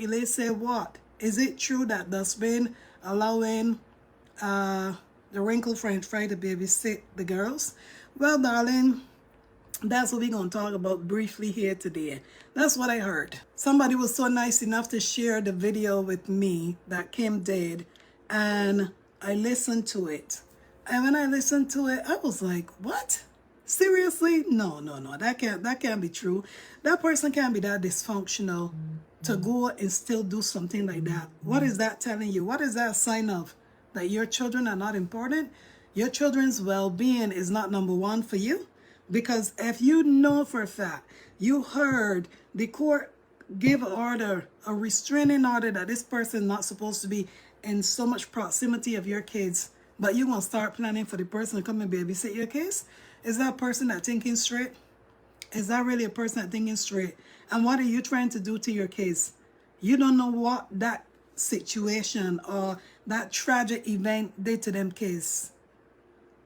Elise say what? Is it true that there's been allowing the wrinkled French fry to babysit the girls? Well, darling, that's what we're going to talk about briefly here today. That's what I heard. Somebody was so nice enough to share the video with me that Kim did, and I listened to it. And when I listened to it, I was like, what? Seriously? No. That can't be true. That person can't be that dysfunctional to go and still do something like that. What is that telling you? What is that a sign of? That your children are not important? Your children's well-being is not number one for you? Because if you know for a fact, you heard the court give an order, a restraining order that this person is not supposed to be in so much proximity of your kids, but you're going to start planning for the person to come and babysit your kids? Is that person that thinking straight? Is that really a person that thinking straight? And what are you trying to do to your kids? You don't know what that situation or that tragic event did to them kids.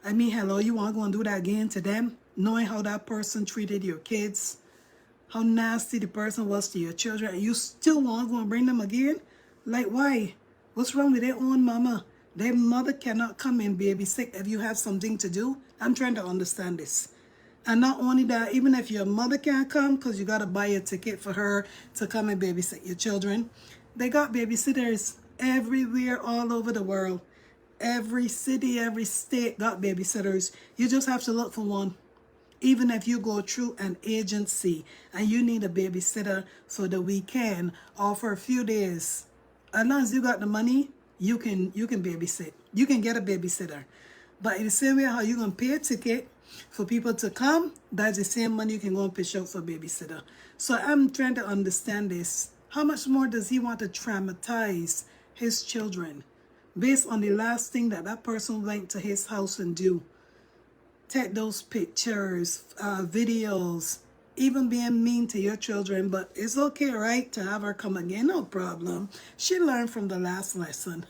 I mean, hello, you want to go and do that again to them? Knowing how that person treated your kids, how nasty the person was to your children, and you still want to go and bring them again? Like, why? What's wrong with their own mama? Their mother cannot come and babysit if you have something to do. I'm trying to understand this. And not only that, even if your mother can't come because you got to buy a ticket for her to come and babysit your children, they got babysitters everywhere all over the world. Every city, every state got babysitters. You just have to look for one. Even if you go through an agency and you need a babysitter for the weekend or for a few days, as long as you got the money, you can babysit. You can get a babysitter. But in the same way how you're going to pay a ticket for people to come, that's the same money you can go and pitch out for a babysitter. So I'm trying to understand this. How much more does he want to traumatize his children based on the last thing that person went to his house and do? Take those pictures, videos, even being mean to your children. But it's okay, right, to have her come again? No problem. She learned from the last lesson.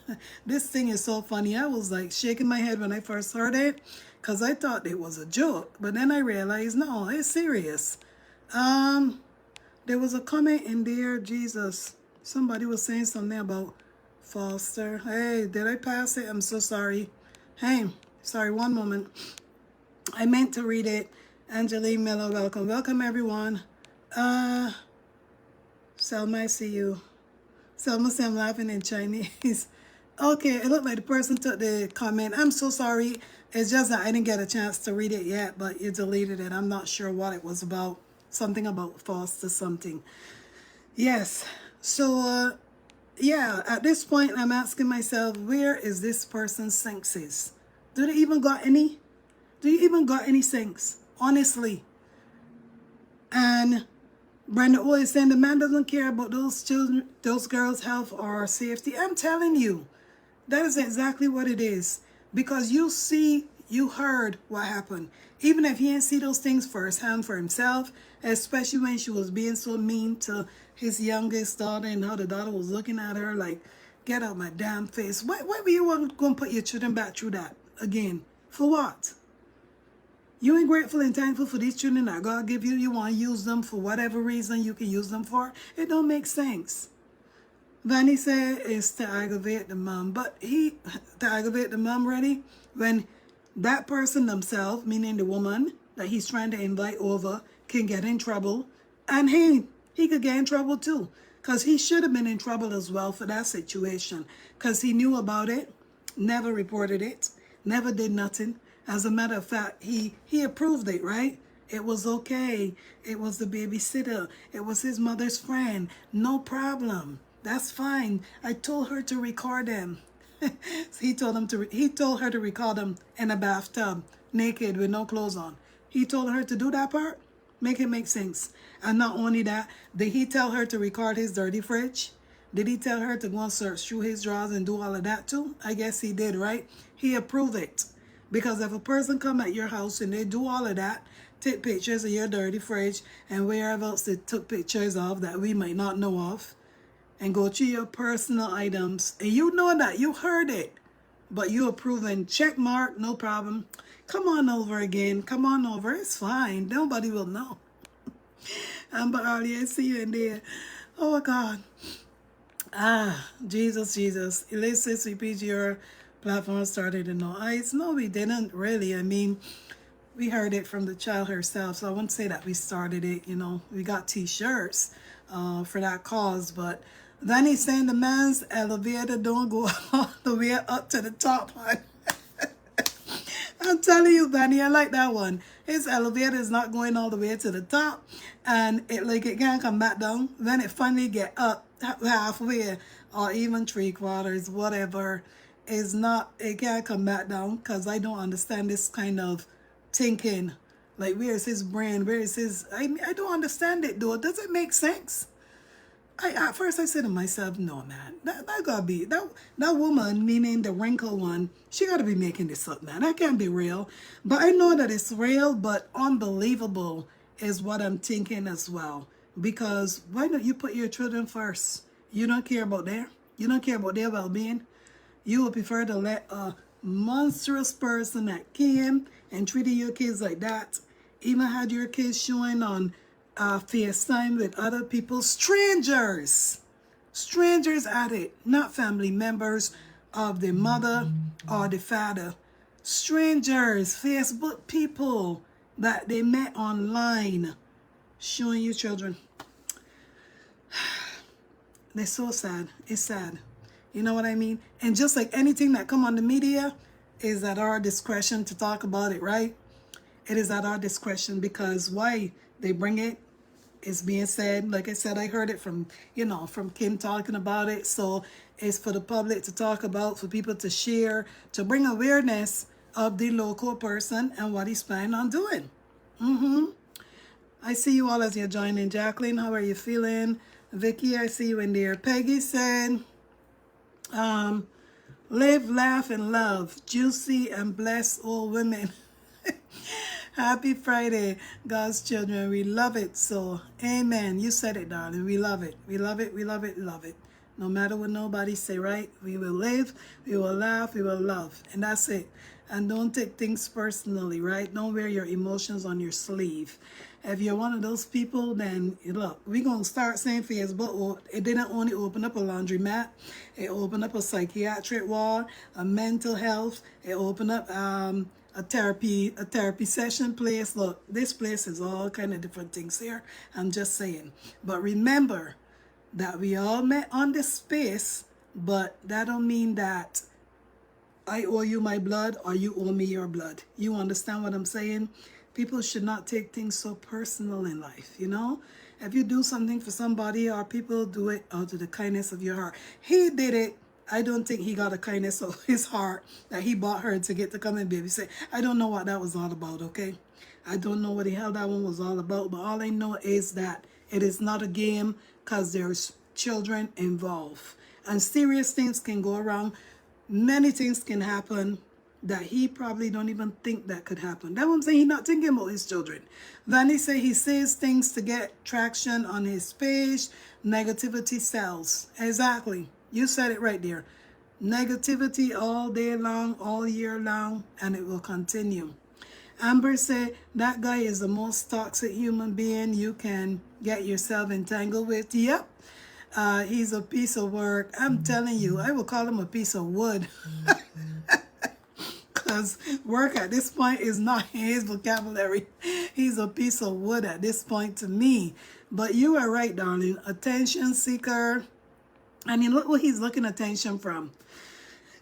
This thing is so funny. I was like shaking my head when I first heard it because I thought it was a joke. But then I realized, no, it's serious. There was a comment in there, Jesus. Somebody was saying something about Foster. Hey, did I pass it? I'm so sorry. Hey, sorry, one moment. I meant to read it. Angeline Miller, welcome. Welcome, everyone. Selma, I see you. Selma said I'm laughing in Chinese. Okay, it looked like the person took the comment. I'm so sorry. It's just that I didn't get a chance to read it yet, but you deleted it. I'm not sure what it was about. Something about Foster something. Yes. So, yeah, at this point, I'm asking myself, where is this person's senses? Do they even got any? Do you even got any sense? Honestly. And Brenda always saying the man doesn't care about those children, those girls' health or safety. I'm telling you, that is exactly what it is. Because you heard what happened. Even if he didn't see those things firsthand for himself, especially when she was being so mean to his youngest daughter and how the daughter was looking at her like, get out my damn face. Why were you going to put your children back through that again? For what? You ain't grateful and thankful for these children that God give you. You want to use them for whatever reason you can use them for. It don't make sense. Vanny said it's to aggravate the mom. But to aggravate the mom, ready? When that person themselves, meaning the woman that he's trying to invite over, can get in trouble. And he could get in trouble too. Because he should have been in trouble as well for that situation. Because he knew about it, never reported it, never did nothing. As a matter of fact, he approved it, right? It was okay. It was the babysitter. It was his mother's friend. No problem. That's fine. I told her to record them. He told her to record them in a bathtub, naked with no clothes on. He told her to do that part. Make it make sense. And not only that, did he tell her to record his dirty fridge? Did he tell her to go and search through his drawers and do all of that too? I guess he did, right? He approved it. Because if a person come at your house and they do all of that, take pictures of your dirty fridge and wherever else they took pictures of that we might not know of, and go through your personal items, and you know that, you heard it, but you approving, check mark, no problem. Come on over again. Come on over. It's fine. Nobody will know. But earlier, I see you in there. Oh, God. Jesus, Jesus. Illicit CPGR platform started in no ice. No, we didn't really. I mean, we heard it from the child herself, so I wouldn't say that we started it. You know, we got t-shirts for that cause, but then he's saying the man's elevator don't go all the way up to the top, hon. I'm telling you, Danny, I like that one. His elevator is not going all the way to the top, and it can't come back down. Then it finally get up halfway, or even three quarters, whatever. It can't come back down, because I don't understand this kind of thinking. Like, where is his brain? Where is his? I don't understand it, though. Does it make sense? At first I said to myself, no man, that gotta be that woman, meaning the wrinkle one, she gotta be making this up, man. That can't be real. But I know that it's real, but unbelievable is what I'm thinking as well. Because why don't you put your children first? You don't care about their well-being. You would prefer to let a monstrous person that came and treated your kids like that, even had your kids showing on FaceTime with other people, strangers at it, not family members of the mother or the father, strangers, Facebook people that they met online, showing you children. They're so sad. It's sad. You know what I mean? And just like anything that come on the media is at our discretion to talk about it, right? It is at our discretion, because why they bring it is being said. Like I said, I heard it from, from Kim talking about it. So it's for the public to talk about, for people to share, to bring awareness of the local person and what he's planning on doing. I see you all as you're joining. Jacqueline, how are you feeling? Vicky, I see you in there. Peggy said, live, laugh, and love. Juicy and blessed all women. Happy Friday, God's children. We love it. So, amen. You said it, darling. We love it. We love it. We love it. Love it. No matter what nobody say, right? We will live. We will laugh. We will love. And that's it. And don't take things personally, right? Don't wear your emotions on your sleeve. If you're one of those people, then look, we're going to start saying Facebook, it didn't only open up a laundromat. It opened up a psychiatric ward, a mental health. It opened up a therapy session place. Look, this place is all kind of different things here. I'm just saying. But remember that we all met on this space, but that don't mean that I owe you my blood or you owe me your blood. You understand what I'm saying? People should not take things so personal in life, you know? If you do something for somebody, or people do it out of the kindness of your heart. He did it. I don't think he got a kindness of his heart that he bought her to get to come and babysit. I don't know what that was all about, okay? I don't know what the hell that one was all about, but all I know is that it is not a game, because there's children involved. And serious things can go around. Many things can happen that he probably don't even think that could happen. That's what I'm saying. He's not thinking about his children. Then he says things to get traction on his page. Negativity sells. Exactly. You said it right there. Negativity all day long, all year long, and it will continue. Amber said, that guy is the most toxic human being you can get yourself entangled with. Yep. He's a piece of work. I'm telling you, I will call him a piece of wood. Because work at this point is not in his vocabulary. He's a piece of wood at this point to me. But you are right, darling. Attention seeker. I mean, look what he's looking attention from.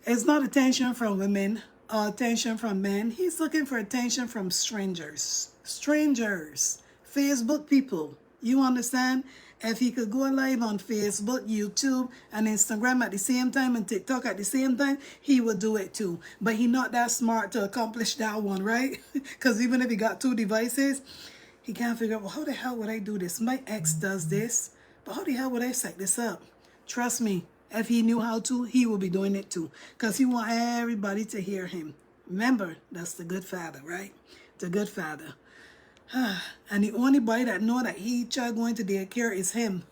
It's not attention from women or attention from men. He's looking for attention from strangers. Strangers. Facebook people. You understand? If he could go live on Facebook, YouTube, and Instagram at the same time, and TikTok at the same time, he would do it too. But he's not that smart to accomplish that one, right? Because even if he got 2 devices, he can't figure out, well, how the hell would I do this? My ex does this, but how the hell would I set this up? Trust me, if he knew how to, he would be doing it too. Because he wants everybody to hear him. Remember, that's the good father, right? The good father. And the only boy that know that he child going to daycare is him.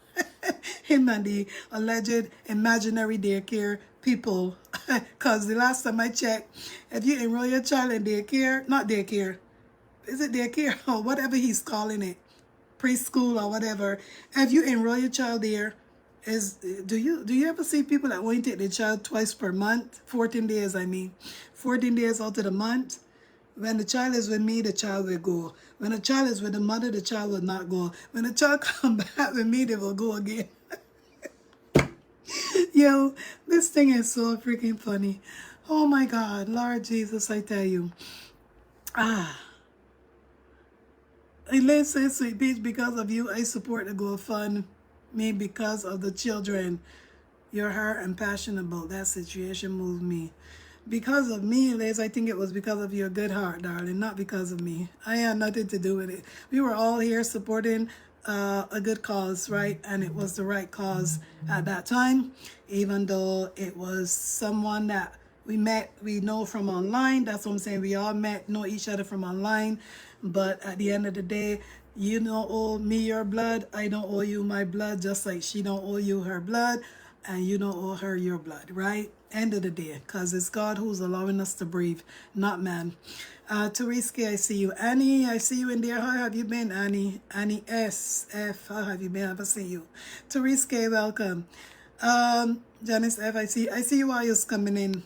Him and the alleged imaginary daycare people. Because the last time I checked, if you enroll your child in daycare, not daycare, is it daycare or whatever he's calling it, preschool or whatever, if you enroll your child there, is, do you ever see people that won't take their child twice per month? 14 days, I mean. 14 days out of the month. When the child is with me, the child will go. When the child is with the mother, the child will not go. When the child come back with me, they will go again. Yo, this thing is so freaking funny. Oh my God, Lord Jesus, I tell you. Ah, and let's say, Sweet Peach, because of you, I support the GoFundMe because of the children. Your heart and passion about that situation moved me. Because of me, Liz, I think it was because of your good heart, darling, not because of me. I had nothing to do with it. We were all here supporting a good cause, right? And it was the right cause at that time, even though it was someone that we know from online. That's what I'm saying. We all know each other from online. But at the end of the day, you don't owe me your blood. I don't owe you my blood, just like she don't owe you her blood. And you don't owe her your blood, right? End of the day, because it's God who's allowing us to breathe, not man. Therese, I see you. Annie, I see you in there. How have you been, Annie? Annie S.F., how have you been? I haven't seen you. Therese, welcome. Janice F., I see you while you're coming in.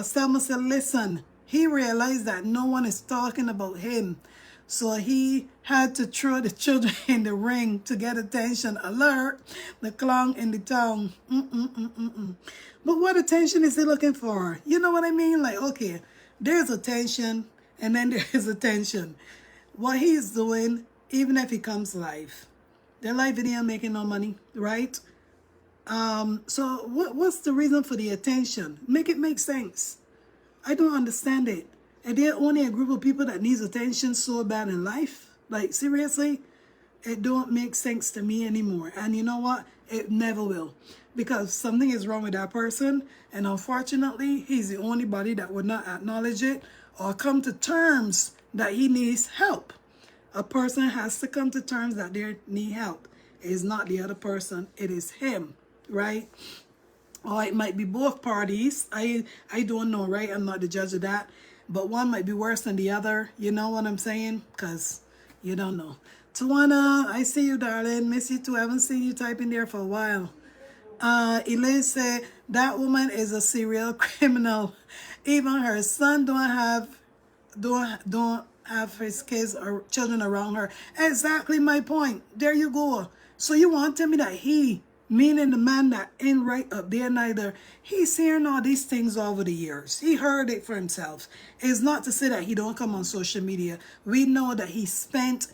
Selma said, listen, he realized that no one is talking about him. So he had to throw the children in the ring to get attention. Alert, the clown in the town. But what attention is he looking for? You know what I mean? Like, okay, there's attention and then there is attention. What he's doing, even if he comes live, their live video making no money, right? So what's the reason for the attention? Make it make sense. I don't understand it. And they're only a group of people that needs attention so bad in life. Like, seriously, it don't make sense to me anymore. And you know what? It never will. Because something is wrong with that person. And unfortunately, he's the only body that would not acknowledge it or come to terms that he needs help. A person has to come to terms that they need help. It is not the other person. It is him, right? Or it might be both parties. I don't know, right? I'm not the judge of that. But one might be worse than the other. You know what I'm saying? Because you don't know. Tawana, I see you, darling. Miss you too. I haven't seen you type in there for a while. Elaine said, that woman is a serial criminal. Even her son don't have his kids or children around her. Exactly my point. There you go. So you want to tell me that he, meaning the man that ain't right up there neither, he's hearing all these things over the years. He heard it for himself. It's not to say that he don't come on social media. We know that he spent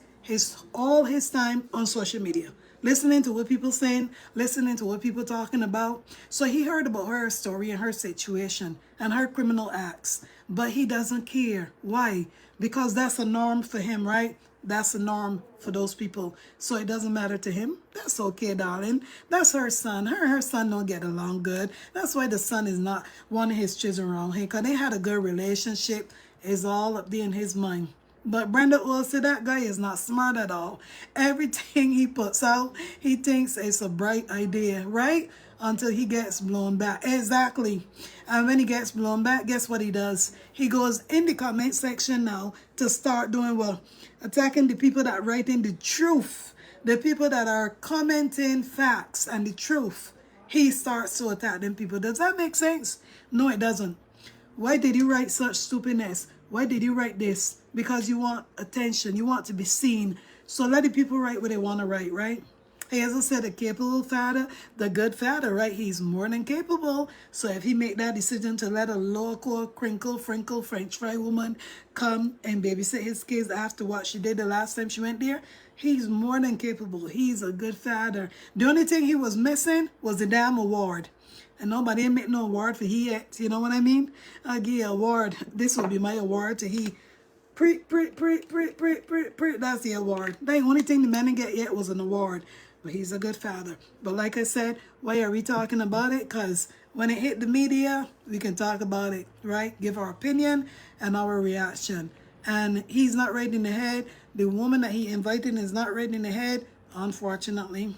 all his time on social media, listening to what people saying, listening to what people talking about. So he heard about her story and her situation and her criminal acts, but he doesn't care. Why? Because that's a norm for him, right? That's a norm for those people. So it doesn't matter to him. That's okay, darling. That's her son. Her son don't get along good. That's why the son is not wanting his children around him. Because they had a good relationship. It's all up there in his mind. But Brenda will say that guy is not smart at all. Everything he puts out, he thinks it's a bright idea, right? Until he gets blown back. Exactly. And when he gets blown back, guess what he does? He goes in the comment section now to start doing what? Attacking the people that write in the truth. The people that are commenting facts and the truth. He starts to attack them people. Does that make sense? No, it doesn't. Why did you write such stupidness? Why did you write this? Because you want attention. You want to be seen. So let the people write what they want to write, right? Hey, as I said, a capable father, the good father, right? He's more than capable. So if he make that decision to let a local crinkle, French fry woman come and babysit his kids after what she did the last time she went there, he's more than capable. He's a good father. The only thing he was missing was the damn award. And nobody make no award for he yet. You know what I mean? I give you an award. This will be my award to he. That's the award. The only thing the man didn't get yet was an award. But he's a good father. But like I said, why are we talking about it? Because when it hit the media, we can talk about it, right? Give our opinion and our reaction. And he's not right in the head. The woman that he invited is not right in the head, unfortunately.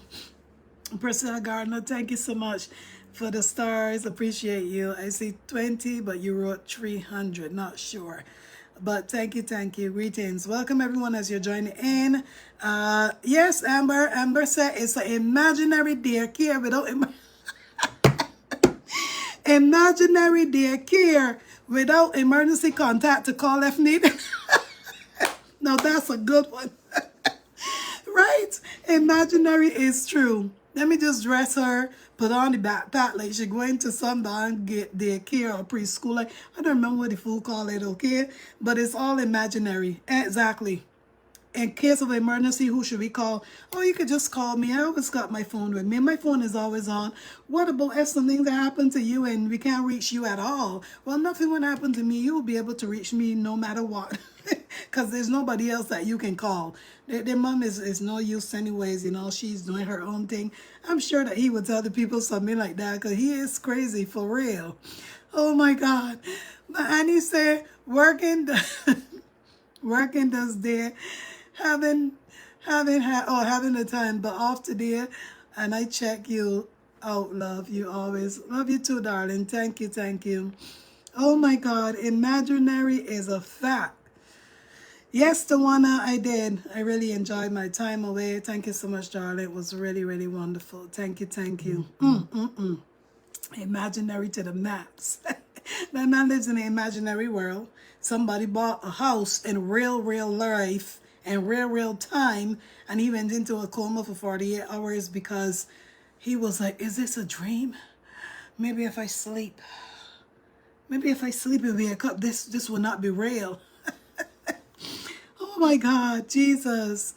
Priscilla Gardner, thank you so much for the stars. Appreciate you. I see 20, but you wrote 300. Not sure. But thank you, thank you. Greetings. Welcome everyone as you're joining in. Yes, Amber. Amber said it's an imaginary daycare without imaginary daycare without emergency contact to call if needed. Now that's a good one. Right? Imaginary is true. Let me just dress her, put on the backpack like she going to some darn get daycare or preschool. Like, I don't remember what the fool call it, okay? But it's all imaginary. Exactly. In case of emergency, who should we call? Oh, you could just call me. I always got my phone with me. My phone is always on. What about if something that happened to you and we can't reach you at all? Well, nothing would happen to me. You will be able to reach me no matter what. Because there's nobody else that you can call. Their mom is no use anyways. You know, she's doing her own thing. I'm sure that he would tell the people something like that because he is crazy for real. Oh, my God. But Annie said, working does there. Having the time, but off today, and I check you out, love. You always love you too, darling. Thank you, thank you. Oh my God, imaginary is a fact. Yes, Tawana, I did. I really enjoyed my time away. Thank you so much, darling. It was really, really wonderful. Thank you, thank you. Imaginary to the max. That man lives in an imaginary world. Somebody bought a house in real life and real time, and he went into a coma for 48 hours because he was like, is this a dream? Maybe if I sleep and wake up, this will not be real. Oh my God, Jesus.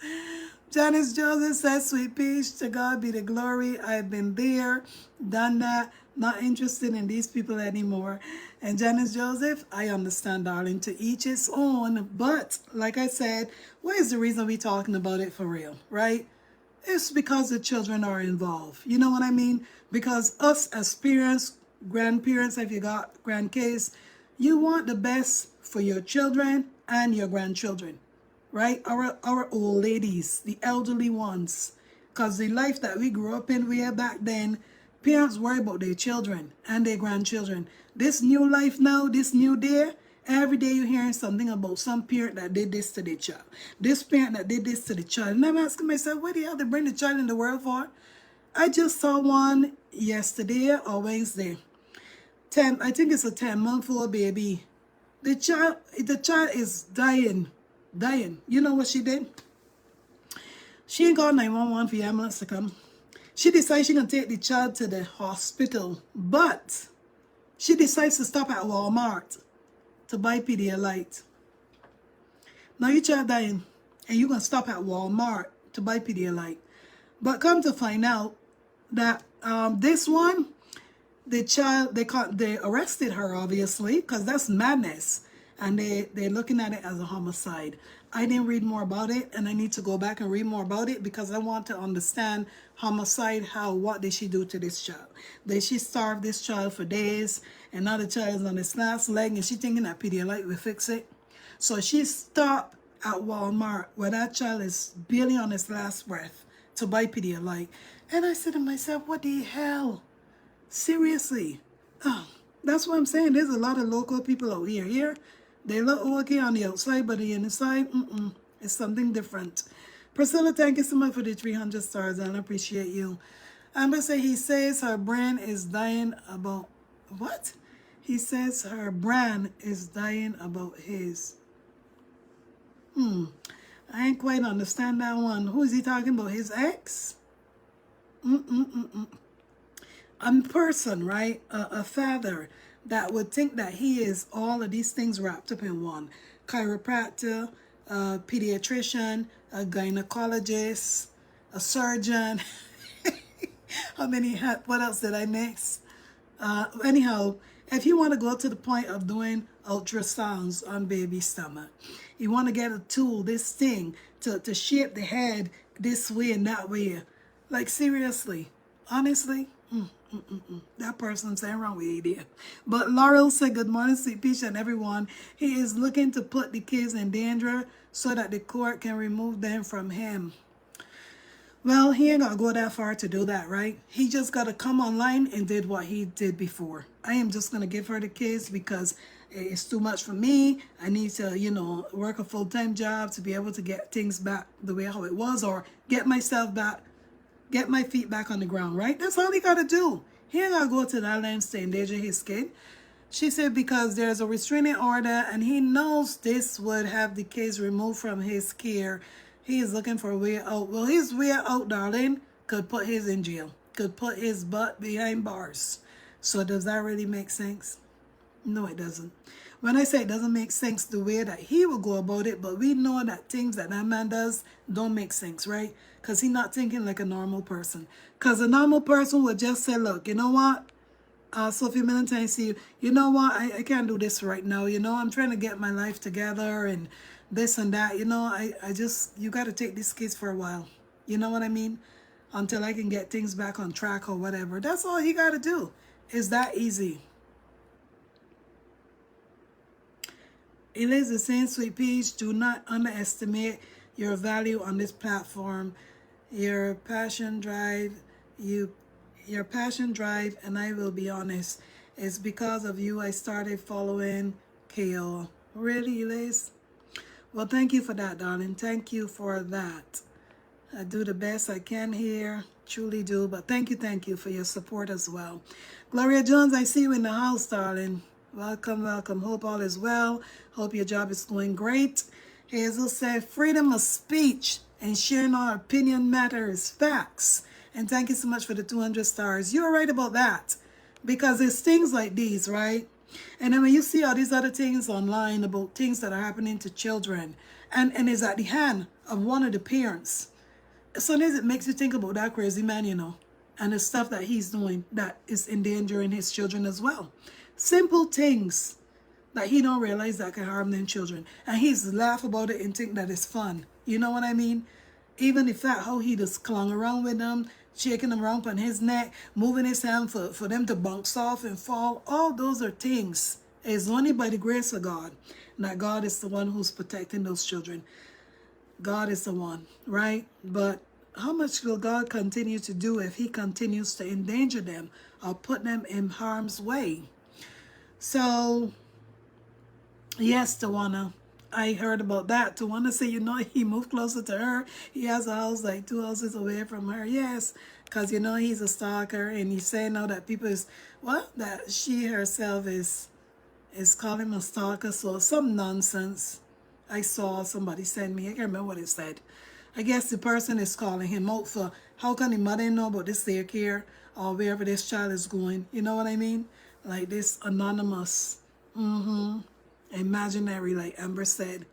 Janice Joseph says, sweet peace, to God be the glory. I've been there, done that, not interested in these people anymore. And Janice Joseph, I understand, darling, to each his own. But like I said, what is the reason we're talking about it for real, right? It's because the children are involved. You know what I mean? Because us as parents, grandparents, if you got grandkids, you want the best for your children and your grandchildren. Right? Our old ladies, the elderly ones. Because the life that we grew up in way back then, parents worry about their children and their grandchildren. This new life now, this new day, every day you're hearing something about some parent that did this to their child. This parent that did this to the child. And I'm asking myself, what the hell they bring the child in the world for? I just saw one yesterday or Wednesday. I think it's a 10-month-old baby. The child is dying. You know what she did? She ain't called 911 for the ambulance to come. She decides she's going to take the child to the hospital. But she decides to stop at Walmart to buy Pedialyte. Now your child dying and you're going to stop at Walmart to buy Pedialyte. But come to find out that this one, the child, they arrested her obviously because that's madness. And they're looking at it as a homicide. I didn't read more about it, and I need to go back and read more about it because I want to understand homicide, what did she do to this child? Did she starve this child for days, and now the child is on its last leg, and she thinking that Pedialyte will fix it? So she stopped at Walmart where that child is barely on his last breath to buy Pedialyte. And I said to myself, what the hell? Seriously? Oh, that's what I'm saying. There's a lot of local people out here. They look okay on the outside, but the inside, it's something different. Priscilla, thank you so much for the 300 stars, and I appreciate you. Amber say he says her brand is dying about what? He says her brand is dying about his. I ain't quite understand that one. Who is he talking about? His ex? A person, right? A father that would think that he is all of these things wrapped up in one. Chiropractor, a pediatrician, a gynecologist, a surgeon. What else did I mix? Anyhow, if you want to go to the point of doing ultrasounds on baby's stomach, you want to get a tool, this thing, to shape the head this way and that way. Like seriously, honestly, that person's saying wrong with idea. But Laurel said, good morning, sweet peach and everyone. He is looking to put the kids in danger so that the court can remove them from him. Well, he ain't got to go that far to do that, right? He just got to come online and did what he did before. I am just going to give her the kids because It's too much for me. I need to, you know, work a full-time job to be able to get things back the way how it was, or get myself back, get my feet back on the ground, right? That's all he got to do. He ain't got to go to that length to endanger his kid. She said because there's a restraining order and he knows this would have the case removed from his care. He is looking for a way out. Well, his way out, darling, could put his in jail, could put his butt behind bars. So does that really make sense? No, it doesn't. When I say it doesn't make sense the way that he will go about it, but we know that things that man does don't make sense, right? Because he's not thinking like a normal person. Because a normal person would just say, look, you know what? Sophie Millington, I see you know what, I can't do this right now, you know, I'm trying to get my life together and this and that, you know, I just, you got to take this case for a while, you know what I mean, until I can get things back on track or whatever. That's all he got to do. It's that easy. Eliz is saying, Sweet Peach, do not underestimate your value on this platform. Your passion drive, your passion drive, and I will be honest, it's because of you I started following KO. Really, Liz? Well, thank you for that, darling. Thank you for that. I do the best I can here, truly do, but thank you for your support as well. Gloria Jones, I see you in the house, darling. Welcome, welcome. Hope all is well. Hope your job is going great. Hazel said, freedom of speech and sharing our opinion matters. Facts. And thank you so much for the 200 stars. You're right about that. Because it's things like these, right? And then when you see all these other things online about things that are happening to children, and it's at the hand of one of the parents, sometimes it makes you think about that crazy man, you know, and the stuff that he's doing that is endangering his children as well. Simple things that he don't realize that can harm them children. And he's laugh about it and think that it's fun. You know what I mean? Even the fact how he just clung around with them, shaking them around on his neck, moving his hand for them to bounce off and fall. All those are things. It's only by the grace of God that God is the one who's protecting those children. God is the one, right? But how much will God continue to do if he continues to endanger them or put them in harm's way? So, yes, Tawana, I heard about that. Tawana said, you know, he moved closer to her. He has a house like 2 houses away from her. Yes, because, you know, he's a stalker. And he's saying now that people is, what? That she herself is calling him a stalker. So some nonsense. I saw somebody send me, I can't remember what it said. I guess the person is calling him out for, how can the mother know about this daycare or wherever this child is going? You know what I mean? Like this anonymous, imaginary, like Amber said.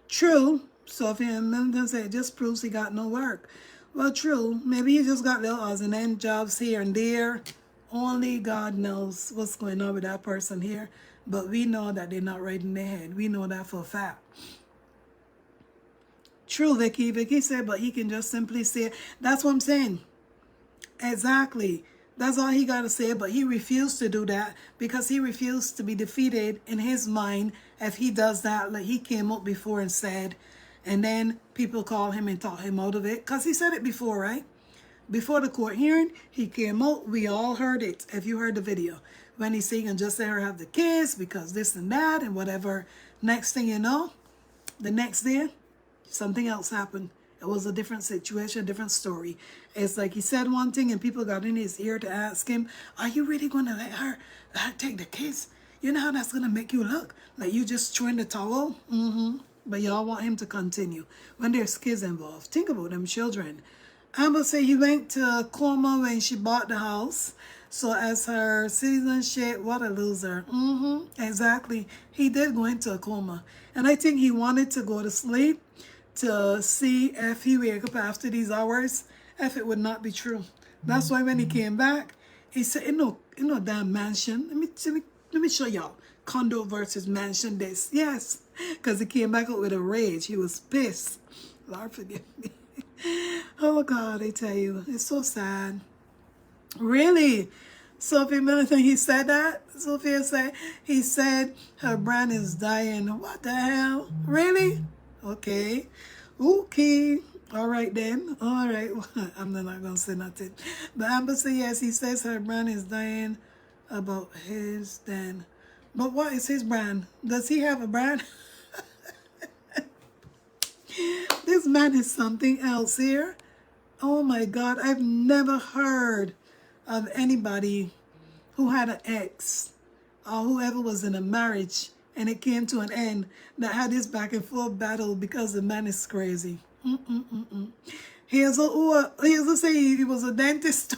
True. Sophie and Milton said, it just proves he got no work. Well, true. Maybe he just got little odds and end jobs here and there. Only God knows what's going on with that person here. But we know that they're not right in their head. We know that for a fact. True, Vicky. Vicky said, but he can just simply say, that's what I'm saying. Exactly. That's all he got to say, but he refused to do that because he refused to be defeated in his mind if he does that, like he came up before and said, and then people call him and talk him out of it because he said it before, right? Before the court hearing, he came out. We all heard it, if you heard the video, when he's saying and just let her have the kids because this and that and whatever. Next thing you know, the next day, something else happened. It was a different situation, a different story. It's like he said one thing and people got in his ear to ask him, are you really going to let her take the kids? You know how that's going to make you look? Like you just throwing the towel? But y'all want him to continue. When there's kids involved, think about them children. Amber say he went to a coma when she bought the house. So as her citizenship, what a loser. Exactly. He did go into a coma. And I think he wanted to go to sleep to see if he wake up after these hours, if it would not be true. That's why when he came back, he said, you know, damn mansion. Let me show y'all. Condo versus mansion this. Yes. Because he came back up with a rage. He was pissed. Lord forgive me. Oh God, I tell you, it's so sad. Really? Sophie Militant, he said that? Sophia said, he said her brand is dying. What the hell? Really? Okay. Okay. All right then. All right. I'm not going to say nothing. But Amber said, yes, he says her brand is dying. about his then. But what is his brand? Does he have a brand? This man is something else here. Oh my God, I've never heard of anybody who had an ex or whoever was in a marriage and it came to an end that had this back and forth battle because the man is crazy. Here's a saying, he was a dentist.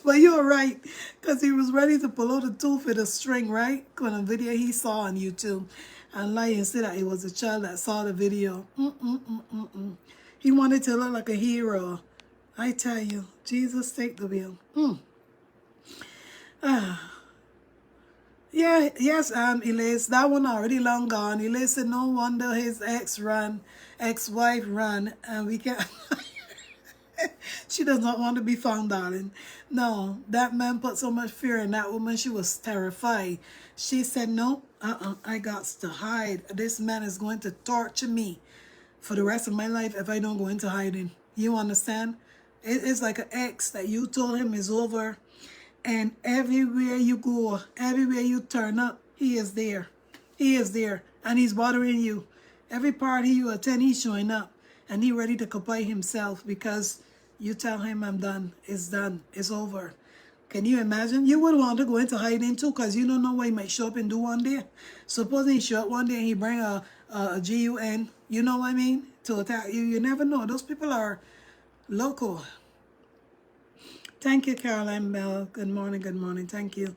But you're right, because he was ready to pull out a tooth with a string, right? On a video he saw on YouTube. And lie and say that it was a child that saw the video. He wanted to look like a hero. I tell you, Jesus, take the wheel. Yeah, yes, Elise, that one already long gone. Elise said, no wonder his ex-wife ran, and we can't. She does not want to be found, darling. No, that man put so much fear in that woman. She was terrified. She said, no, I got to hide. This man is going to torture me for the rest of my life if I don't go into hiding. You understand? It's like an ex that you told him is over. And everywhere you go, everywhere you turn up, he is there. He is there. And he's bothering you. Every party you attend, he's showing up. And he ready to comply himself because you tell him, I'm done. It's done. It's over. Can you imagine? You would want to go into hiding too because you don't know what he might show up and do one day. Supposing he show up one day and he bring a GUN, you know what I mean, to attack you. You never know. Those people are local. Thank you, Caroline Bell. Good morning, good morning. Thank you.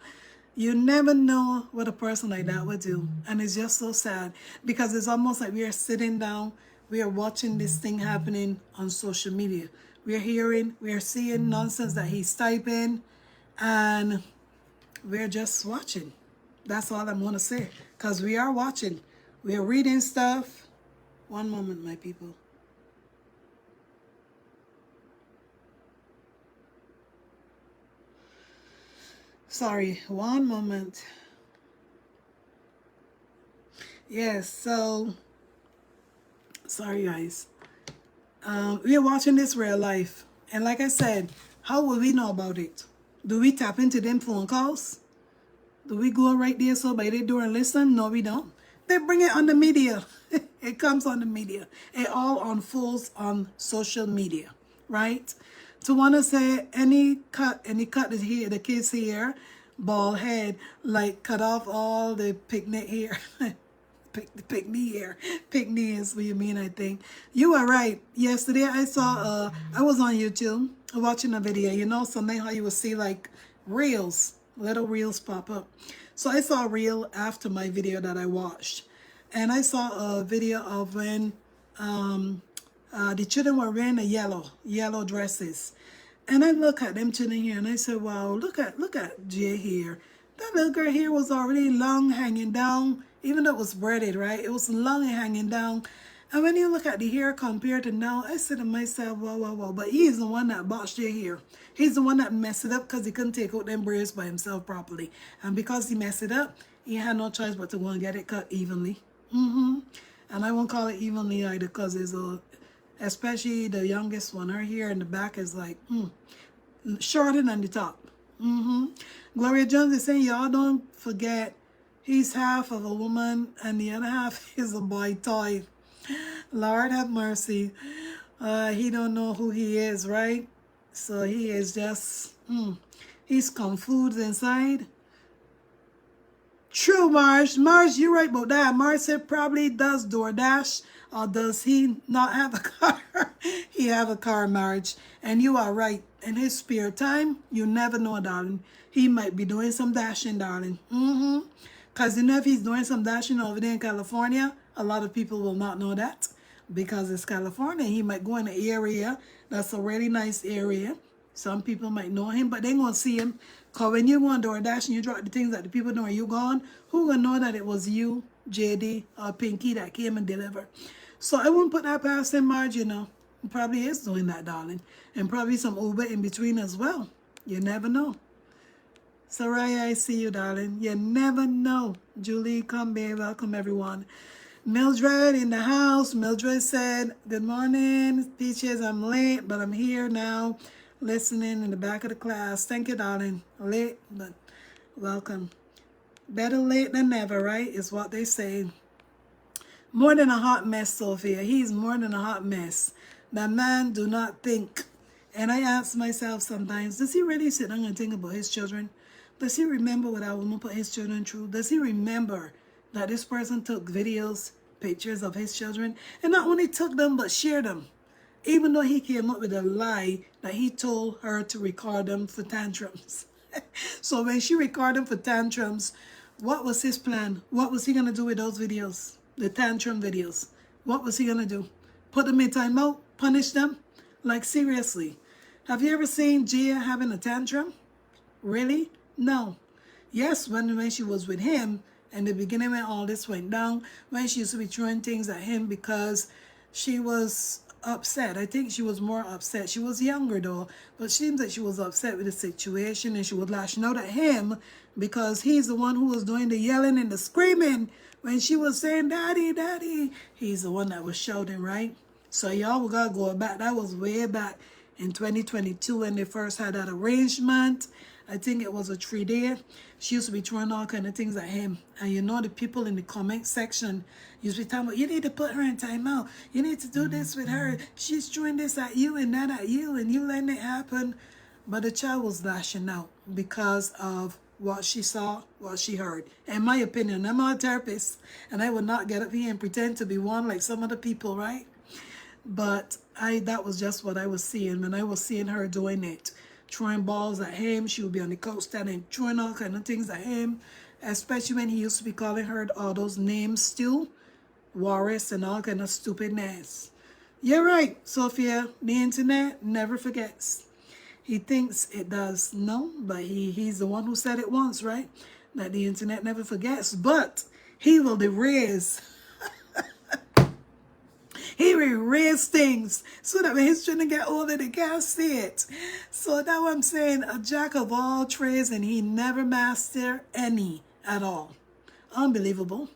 You never know what a person like that would do. And it's just so sad because it's almost like we are sitting down, we are watching this thing happening on social media. We are hearing, we are seeing nonsense that he's typing, and we're just watching. That's all I'm going to say. Because we are watching. We are reading stuff. One moment, my people. Sorry, one moment. Yes, so, sorry guys. We are watching this real life. And like I said, how will we know about it? Do we tap into them phone calls? Do we go right there so by the door and listen? No, we don't. They bring it on the media. It comes on the media. It all unfolds on social media, right? To want to say any cut is here, the kids here, bald head, like cut off all the picnic here. Picnic is what you mean, I think. You are right. Yesterday I saw, I was on YouTube watching a video, you know, something how you will see like reels, little reels pop up. So I saw a reel after my video that I watched. And I saw a video of when the children were wearing the yellow dresses. And I look at them children here and I said, wow, look at Jay here. That little girl here was already long hanging down, even though it was braided, right? It was long and hanging down. And when you look at the hair compared to now, I said to myself, wow. But he's the one that botched their hair. He's the one that messed it up because he couldn't take out them braids by himself properly. And because he messed it up, he had no choice but to go and get it cut evenly. And I won't call it evenly either because it's especially the youngest one, her hair in the back is like shorter than the top. Gloria Jones is saying, y'all don't forget, he's half of a woman and the other half is a boy toy. Lord have mercy. He don't know who he is, right? So he is just, he's confused inside. True, Marge. Marge, you're right about that. Marge said probably does DoorDash, or does he not have a car? He have a car, Marge. And you are right. In his spare time, you never know, darling. He might be doing some dashing, darling. Because you know if he's doing some dashing over there in California, a lot of people will not know that. Because it's California. He might go in an area that's a really nice area. Some people might know him, but they ain't going to see him. Because when you go on DoorDash and you drop the things that the people know you gone, who going to know that it was you, JD, or Pinky that came and delivered? So I won't put that past him, Marge, you know. He probably is doing that, darling. And probably some Uber in between as well. You never know. Soraya, I see you, darling. You never know. Julie, come, babe. Welcome, everyone. Mildred in the house. Mildred said, good morning, Peaches. I'm late, but I'm here now. listening in the back of the class. Thank you, darling. Late, but welcome. Better late than never, right? Is what they say. More than a hot mess, Sophia. He's more than a hot mess. That man do not think. And I ask myself sometimes, does he really sit down and think about his children? Does he remember what that woman put his children through? Does he remember that this person took videos, pictures of his children, and not only took them, but shared them? Even though he came up with a lie that he told her to record them for tantrums. So when she recorded them for tantrums, what was his plan? What was he going to do with those videos? The tantrum videos. What was he going to do? Put them in timeout? Punish them? Like, seriously. Have you ever seen Gia having a tantrum? Really? No. Yes, when she was with him, in the beginning when all this went down, when she used to be throwing things at him because she was upset. I think she was more upset. She was younger though, but it seems that she was upset with the situation and she was lashing out at him because he's the one who was doing the yelling and the screaming when she was saying, "Daddy, Daddy." He's the one that was shouting, right? So y'all, we gotta go back. That was way back in 2022 when they first had that arrangement. I think it was a 3-day. She used to be throwing all kind of things at him. And you know, the people in the comment section used to be talking about, you need to put her in timeout. You need to do this with her. She's throwing this at you and that at you, and you letting it happen. But the child was lashing out because of what she saw, what she heard. In my opinion, I'm not a therapist, and I would not get up here and pretend to be one like some other people, right? But that was just what I was seeing when I was seeing her doing it. Throwing balls at him. She would be on the couch standing, throwing all kind of things at him. Especially when he used to be calling her all those names still. Walrus and all kind of stupidness. You're right, Sophia. The internet never forgets. He thinks it does. No, but he's the one who said it once, right? That the internet never forgets. But he will erase. He will erase things so that when his children get older, they can't see it. So that's what I'm saying. A jack of all trades, and he never mastered any at all. Unbelievable.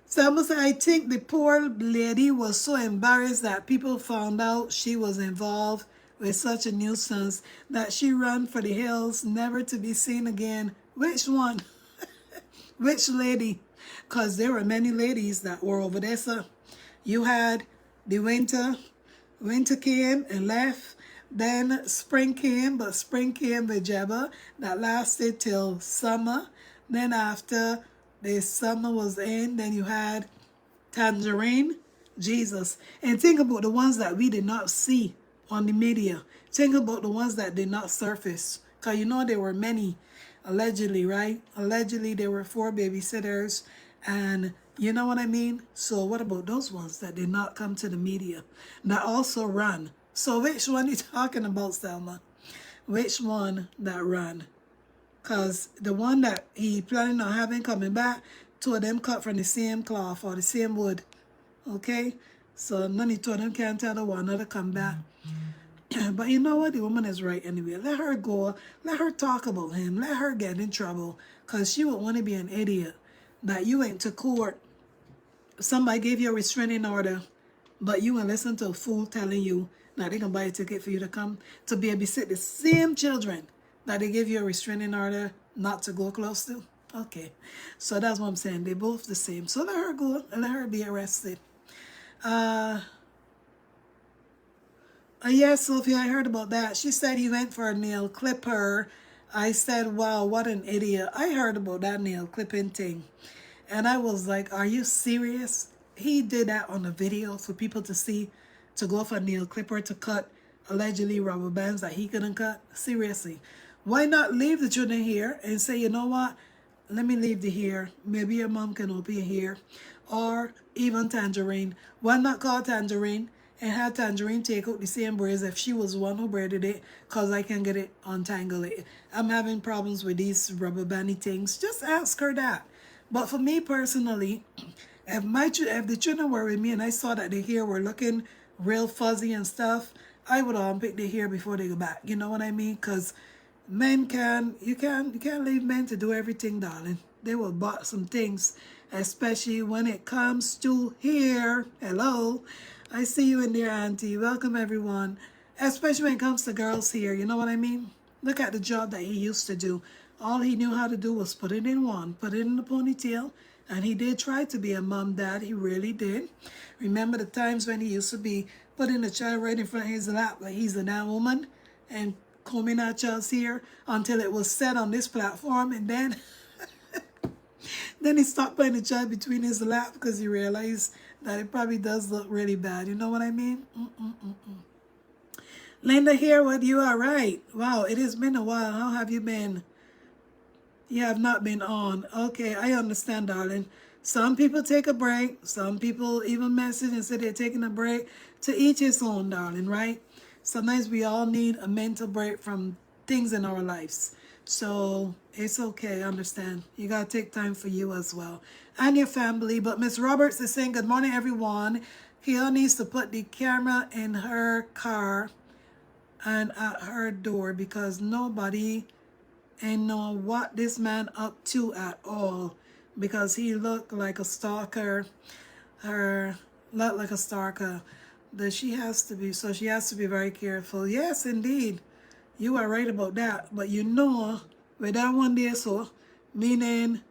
So I must say, I think the poor lady was so embarrassed that people found out she was involved with such a nuisance that she ran for the hills, never to be seen again. Which one? Which lady? Because there were many ladies that were over there. So you had the winter came and left. Then spring came, but spring came with Jebba. That lasted till summer. Then after the summer was in, then you had Tangerine, Jesus. And think about the ones that we did not see on the media. Think about the ones that did not surface. Because you know there were many, allegedly, right? Allegedly there were 4 babysitters. And you know what I mean? So what about those ones that did not come to the media? That also run. So which one are you talking about, Selma? Which one that run? Because the one that he planning on having coming back, 2 of them cut from the same cloth or the same wood. Okay? So none of 2 of them can't tell the one to come back. But you know what? The woman is right anyway. Let her go. Let her talk about him. Let her get in trouble. Because she would want to be an idiot. That you went to court. Somebody gave you a restraining order. But you went listen to a fool telling you that they're going to buy a ticket for you to come to babysit the same children that they gave you a restraining order not to go close to. Okay. So that's what I'm saying. They're both the same. So let her go and let her be arrested. Yes, Sophia, I heard about that. She said he went for a nail clipper. I said, wow, what an idiot. I heard about that nail clipping thing. And I was like, are you serious? He did that on a video for people to see, to go for a nail clipper to cut allegedly rubber bands that he couldn't cut. Seriously. Why not leave the children here and say, you know what? Let me leave the hair. Maybe your mom can open your hair. Or even Tangerine. Why not call Tangerine and have Tangerine take out the same braids if she was the one who braided it, because I can get it untangled. I'm having problems with these rubber bandy things. Just ask her that. But for me personally, if the children were with me and I saw that the hair were looking real fuzzy and stuff, I would unpick the hair before they go back. You know what I mean? Because men you can't leave men to do everything, darling. They will bought some things, especially when it comes to hair. Hello. I see you in there, Auntie. Welcome, everyone. Especially when it comes to girls here, you know what I mean? Look at the job that he used to do. All he knew how to do was put it in one, put it in the ponytail, and he did try to be a mom dad. He really did. Remember the times when he used to be putting the child right in front of his lap like he's a damn woman and combing that child's hair until it was set on this platform, and then then he stopped putting the child between his lap because he realized that it probably does look really bad. You know what I mean? Linda here with you. All right. Wow, it has been a while. How have you been? You have not been on. Okay, I understand, darling. Some people take a break. Some people even message and say they're taking a break. To each his own, darling, right? Sometimes we all need a mental break from things in our lives. So it's okay, I understand. You got to take time for you as well. And your family. But Miss Roberts is saying, good morning, everyone. Kia needs to put the camera in her car and at her door because nobody and know what this man up to at all, because he looked like a stalker. Her looked like a stalker. That she has to be, so she has to be very careful. Yes, indeed, you are right about that. But you know, with that one there, so meaning,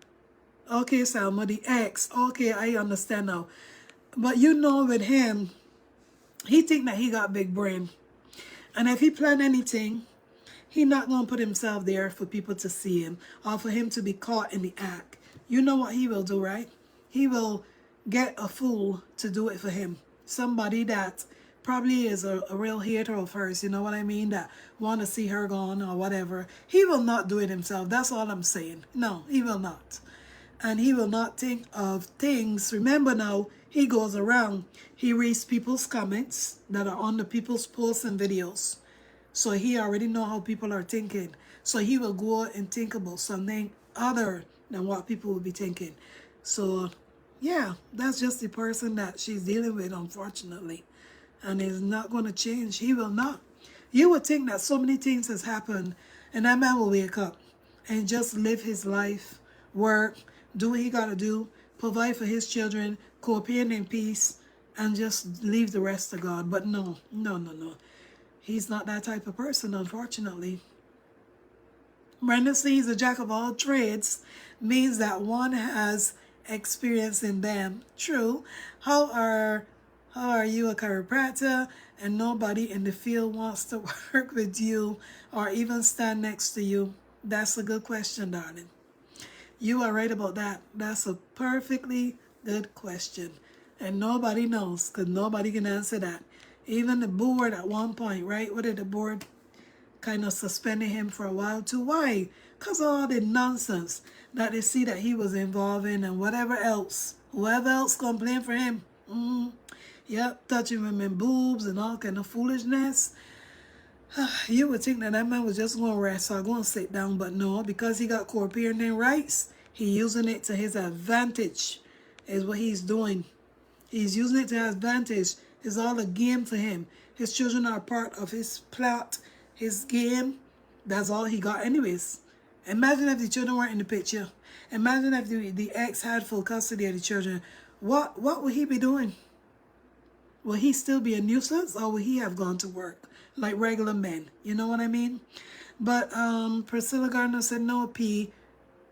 okay, Salma, the ex. Okay, I understand now. But you know, with him, he think that he got big brain, and if he plan anything, he not going to put himself there for people to see him or for him to be caught in the act. You know what he will do, right? He will get a fool to do it for him. Somebody that probably is a real hater of hers, you know what I mean? That want to see her gone or whatever. He will not do it himself. That's all I'm saying. No, he will not. And he will not think of things. Remember now, he goes around. He reads people's comments that are on the people's posts and videos. So he already know how people are thinking. So he will go and think about something other than what people will be thinking. So yeah, that's just the person that she's dealing with, unfortunately. And it's not going to change. He will not. You would think that so many things has happened and that man will wake up and just live his life, work, do what he got to do, provide for his children, co-parent in peace, and just leave the rest to God. But no. He's not that type of person, unfortunately. Brenda sees a jack of all trades means that one has experience in them. True. How are you a chiropractor and nobody in the field wants to work with you or even stand next to you? That's a good question, darling. You are right about that. That's a perfectly good question. And nobody knows because nobody can answer that. Even the board at one point, right? What did the board kind of suspended him for a while too? Why? Because all the nonsense that they see that he was involved in and whatever else. Whoever else complained for him. Yep, touching women boobs and all kind of foolishness. You would think that man was just going to rest or going to sit down. But no, because he got co-parenting rights, he's using it to his advantage is what he's doing. He's using it to his advantage. It's all a game for him. His children are part of his plot, his game. That's all he got anyways. Imagine if the children weren't in the picture. Imagine if the ex had full custody of the children. What would he be doing? Will he still be a nuisance or will he have gone to work like regular men? You know what I mean? But Priscilla Gardner said no, P.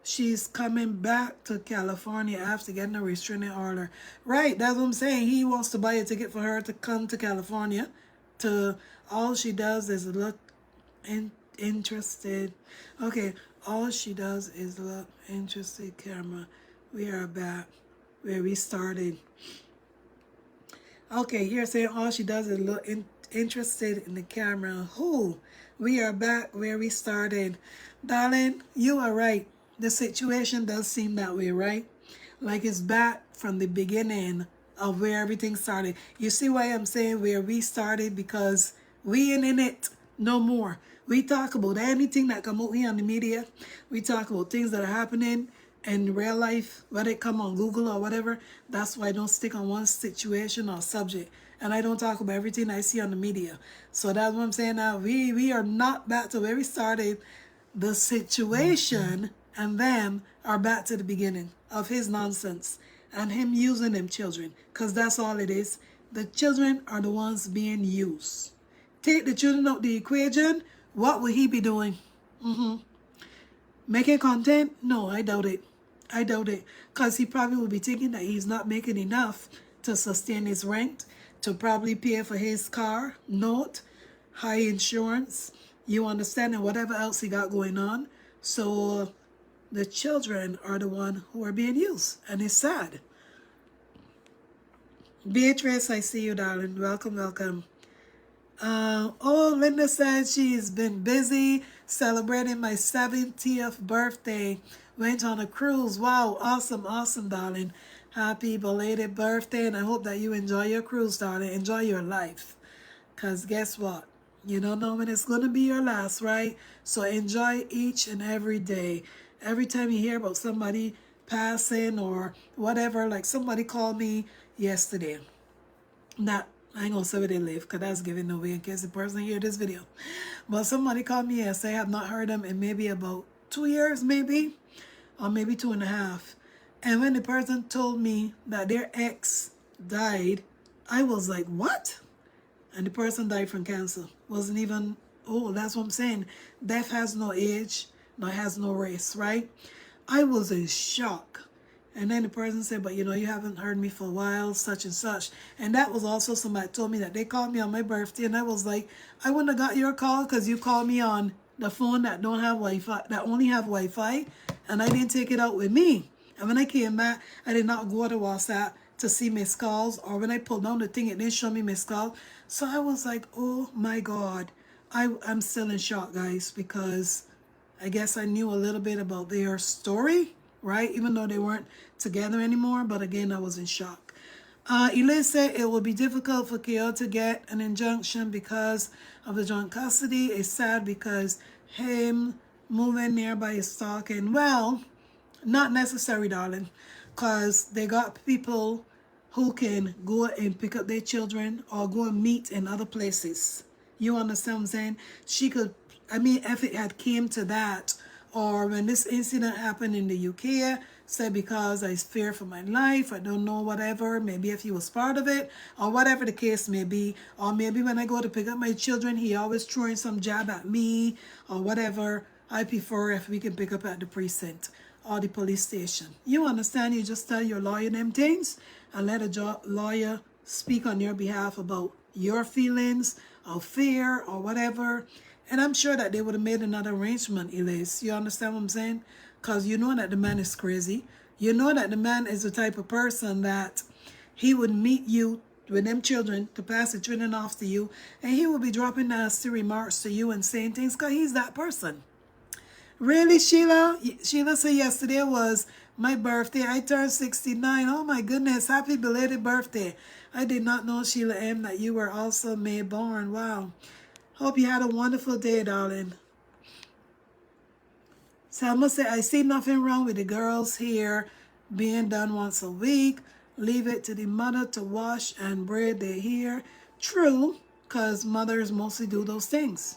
She's coming back to California after getting a restraining order. Right, that's what I'm saying. He wants to buy a ticket for her to come to California. All she does is look interested. Okay, all she does is look interested. Camera. We are back where we started. Okay, here saying all she does is look interested in the camera. Who? We are back where we started. Darling, you are right. The situation does seem that way, right? Like it's back from the beginning of where everything started. You see why I'm saying where we started? Because we ain't in it no more. We talk about anything that come out here on the media. We talk about things that are happening in real life, whether it come on Google or whatever. That's why I don't stick on one situation or subject. And I don't talk about everything I see on the media. So that's what I'm saying now. We are not back to where we started. The situation and them are back to the beginning of his nonsense and him using them children, because that's all it is. The children are the ones being used. take the children out the equation, what will he be doing? Making content? No, I doubt it. I doubt it. Because he probably will be thinking that he's not making enough to sustain his rent, to probably pay for his car, note, high insurance, you understand, and whatever else he got going on. So the children are the one who are being used, and it's sad. Beatrice, I see you, darling. Welcome, welcome. Oh, Linda says she's been busy celebrating my 70th birthday. Went on a cruise. Wow, awesome, awesome, darling. Happy belated birthday, and I hope that you enjoy your cruise, darling. Enjoy your life. Because guess what? You don't know when it's going to be your last, right? So enjoy each and every day. Every time you hear about somebody passing or whatever, like somebody called me yesterday. Not, I ain't going to say where they live because that's giving away in case the person hear this video. But somebody called me yesterday. I have not heard them in maybe about 2 years, maybe, or maybe 2.5. And when the person told me that their ex died, I was like, what? And the person died from cancer. Wasn't even, oh, that's what I'm saying. Death has no age, nor has no race, right? I was in shock. And then the person said, but you know, you haven't heard me for a while, such and such. And that was also somebody told me that they called me on my birthday. And I was like, I wouldn't have got your call because you called me on the phone that don't have Wi-Fi, that only have Wi-Fi. And I didn't take it out with me. And when I came back, I did not go to WhatsApp to see missed calls, or when I pulled down the thing, it didn't show me missed calls. So I was like, oh my God, I'm still in shock, guys, because I guess I knew a little bit about their story, right? Even though they weren't together anymore, but again, I was in shock. Elaine said it will be difficult for Keo to get an injunction because of the joint custody. It's sad because him moving nearby is stalking. Well, not necessary, darling, because they got people who can go and pick up their children or go and meet in other places. You understand what I'm saying? She could, I mean, if it had came to that, or when this incident happened in the UK, said because I fear for my life, I don't know, whatever, maybe if he was part of it, or whatever the case may be, or maybe when I go to pick up my children, he always throwing some jab at me, or whatever. I prefer if we can pick up at the precinct or the police station. You understand? You just tell your lawyer them things and let a lawyer speak on your behalf about your feelings of fear or whatever. And I'm sure that they would have made another arrangement, Elise. You understand what I'm saying? Because you know that the man is crazy. You know that the man is the type of person that he would meet you with them children to pass the children off to you, and he will be dropping nasty remarks to you and saying things because he's that person. Really, Sheila? Sheila said yesterday was my birthday. I turned 69. Oh my goodness. Happy belated birthday. I did not know, Sheila M., that you were also May born. Wow. Hope you had a wonderful day, darling. Selma said, I see nothing wrong with the girls' hair being done once a week. Leave it to the mother to wash and braid their hair. True, because mothers mostly do those things.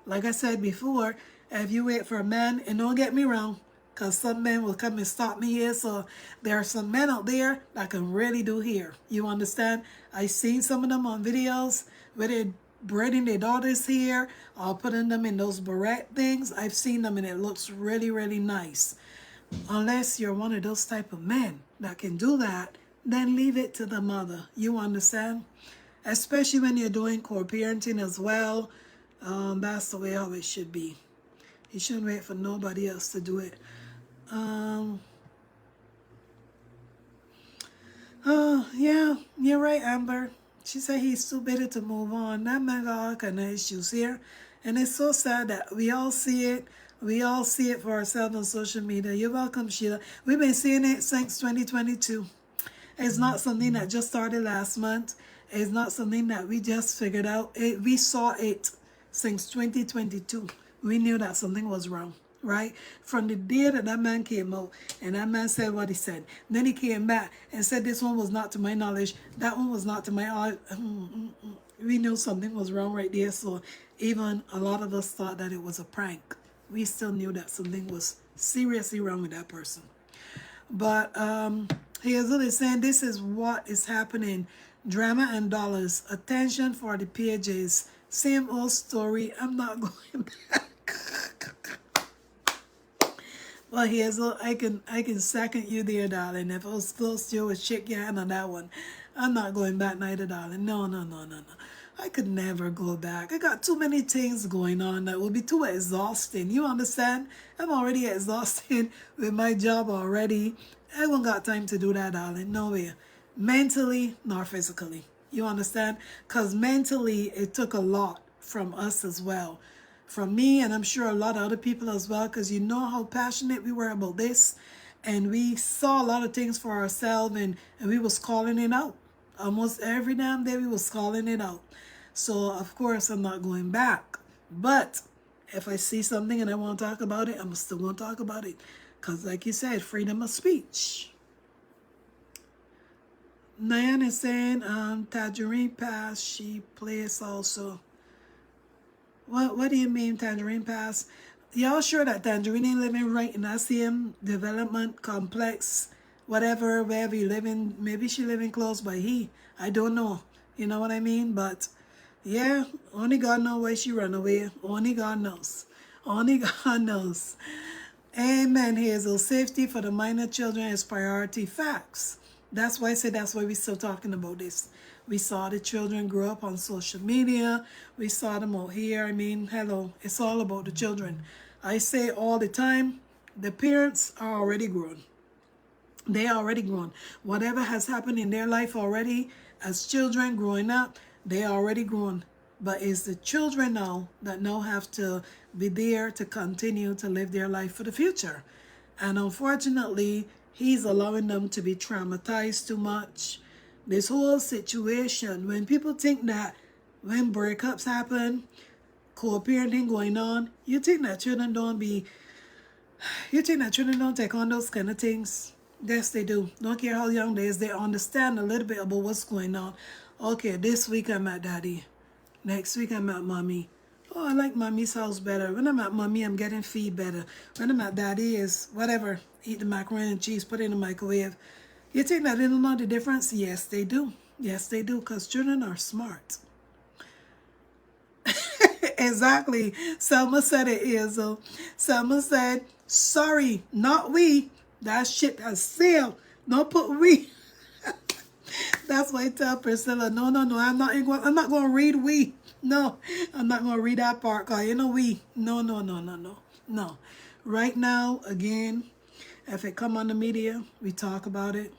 Like I said before, if you wait for a man, and don't get me wrong, because some men will come and stop me here, so there are some men out there that can really do hair. You understand? I've seen some of them on videos where they're braiding their daughter's hair or putting them in those barrette things. I've seen them and it looks really, really nice. Unless you're one of those type of men that can do that, then leave it to the mother. You understand? Especially when you're doing co-parenting as well. That's the way how it should be. You shouldn't wait for nobody else to do it. Oh, yeah, you're right, Amber. She said he's too bitter to move on. That man got all kind of issues here. And it's so sad that we all see it. We all see it for ourselves on social media. You're welcome, Sheila. We've been seeing it since 2022. It's not something that just started last month. It's not something that we just figured out. We saw it since 2022. We knew that something was wrong, right? From the day that that man came out and that man said what he said. Then he came back and said this one was not to my knowledge. That one was not to my knowledge. We knew something was wrong right there. So even a lot of us thought that it was a prank. We still knew that something was seriously wrong with that person. But here's what he's saying. This is what is happening. Drama and dollars. Attention for the pages. Same old story. I'm not going back. Well, Hazel, I can second you there, darling. If I was supposed to, would shake your hand on that one. I'm not going back neither, darling. No, no, no, no, no. I could never go back. I got too many things going on that would be too exhausting. You understand? I'm already exhausted with my job already. I won't got time to do that, darling. No way. Mentally nor physically. You understand? Because mentally, it took a lot from us as well. From me, and I'm sure a lot of other people as well, because you know how passionate we were about this. And we saw a lot of things for ourselves, and we was calling it out. Almost every damn day we was calling it out. So, of course, I'm not going back. But if I see something and I want to talk about it, I'm still going to talk about it. Because, like you said, freedom of speech. Nayan is saying, Tangerine Pass, she plays also. What do you mean, Tangerine Pass? Y'all sure that Tangerine ain't living right in that same development complex, wherever you living? Maybe she living close by he. I don't know. You know what I mean? But yeah, only God knows why she run away. Only God knows. Only God knows. Amen, Hazel. Safety for the minor children is priority. Facts. That's why I say that's why we're still talking about this. We saw the children grow up on social media. We saw them out here. I mean, hello, it's all about the children. I say all the time, the parents are already grown. They are already grown. Whatever has happened in their life already, as children growing up, they are already grown. But it's the children now that now have to be there to continue to live their life for the future. And unfortunately, he's allowing them to be traumatized too much. This whole situation, when people think that when breakups happen, co-parenting going on, you think that children don't take on those kind of things? Yes, they do. Don't care how young they is, they understand a little bit about what's going on. Okay, this week I'm at daddy. Next week I'm at mommy. Oh, I like mommy's house better. When I'm at mommy, I'm getting feed better. When I'm at daddy is whatever. Eat the macaroni and cheese, put it in the microwave. You think that they don't know the difference? Yes, they do. Yes, they do, because children are smart. Exactly. Selma said it is. Selma said, sorry, not we. That shit has sailed. Don't put we. That's why I tell Priscilla, no, I'm not going to read we. No, I'm not going to read that part, because you know we. No. Right now, again, if it come on the media, we talk about it.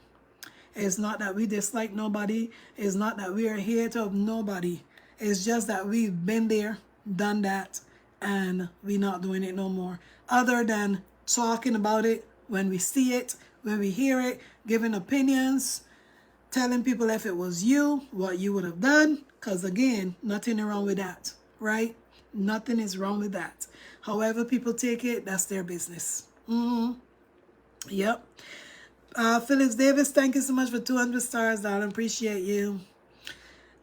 It's not that we dislike nobody. It's not that we are hater of nobody. It's just that we've been there, done that, and we're not doing it no more. Other than talking about it when we see it, when we hear it, giving opinions, telling people if it was you, what you would have done. Because again, nothing wrong with that, right? Nothing is wrong with that. However people take it, that's their business. Yep. Phyllis Davis, thank you so much for 200 stars, darling. Appreciate you.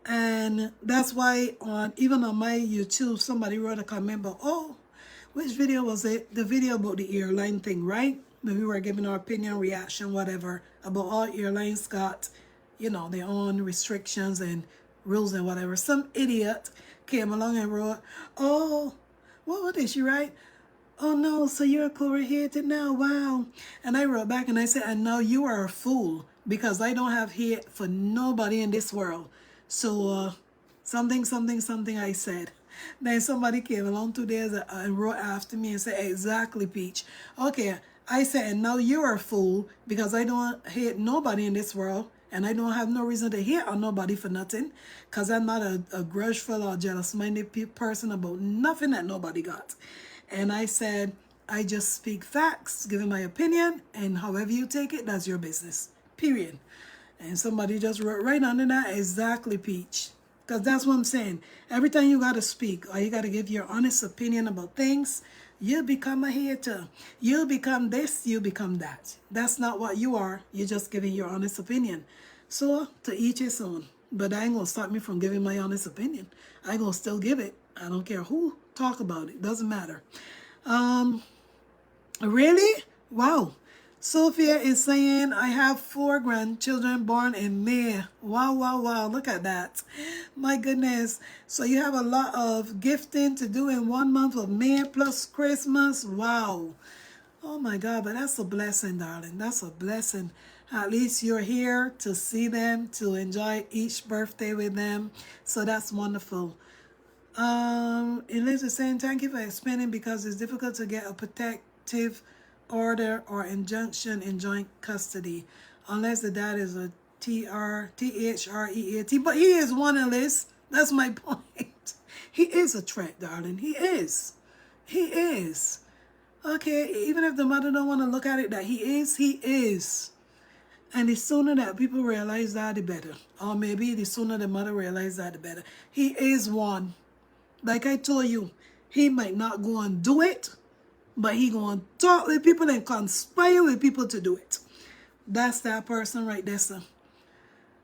And that's why even on my YouTube, somebody wrote a comment about, oh, which video was it? The video about the airline thing, right? When we were giving our opinion, reaction, whatever, about all airlines got, their own restrictions and rules and whatever. Some idiot came along and wrote, oh, what did she write? Oh no, so you're a co-hated now, wow. And I wrote back and I said, and now you are a fool, because I don't have hate for nobody in this world. So something I said. Then somebody came along 2 days and wrote after me and said, exactly, Peach. Okay, I said, and now you're a fool, because I don't hate nobody in this world, and I don't have no reason to hate on nobody for nothing, because I'm not a grudgeful or jealous-minded person about nothing that nobody got. And I said, I just speak facts, giving my opinion, and however you take it, that's your business. Period. And somebody just wrote right under that, exactly, Peach. Because that's what I'm saying. Every time you got to speak or you got to give your honest opinion about things, you become a hater. You become this, you become that. That's not what you are. You're just giving your honest opinion. So, to each his own. But that ain't going to stop me from giving my honest opinion. I'm going to still give it. I don't care who talk about it. Doesn't matter. Really? Wow. Sophia is saying, I have 4 grandchildren born in May. Wow, wow, wow. Look at that. My goodness. So you have a lot of gifting to do in 1 month of May plus Christmas. Wow. Oh my God, but that's a blessing, darling. That's a blessing. At least you're here to see them, to enjoy each birthday with them. So that's wonderful. Elise is saying, thank you for explaining because it's difficult to get a protective order or injunction in joint custody unless the dad is a THREAT. But he is one, Elise. That's my point. He is a threat, darling. He is. He is. Okay, even if the mother don't want to look at it that he is. And the sooner that people realize that, the better. Or maybe the sooner the mother realizes that, the better. He is one. Like I told you, he might not go and do it, but he going to talk with people and conspire with people to do it. That's that person right there, sir.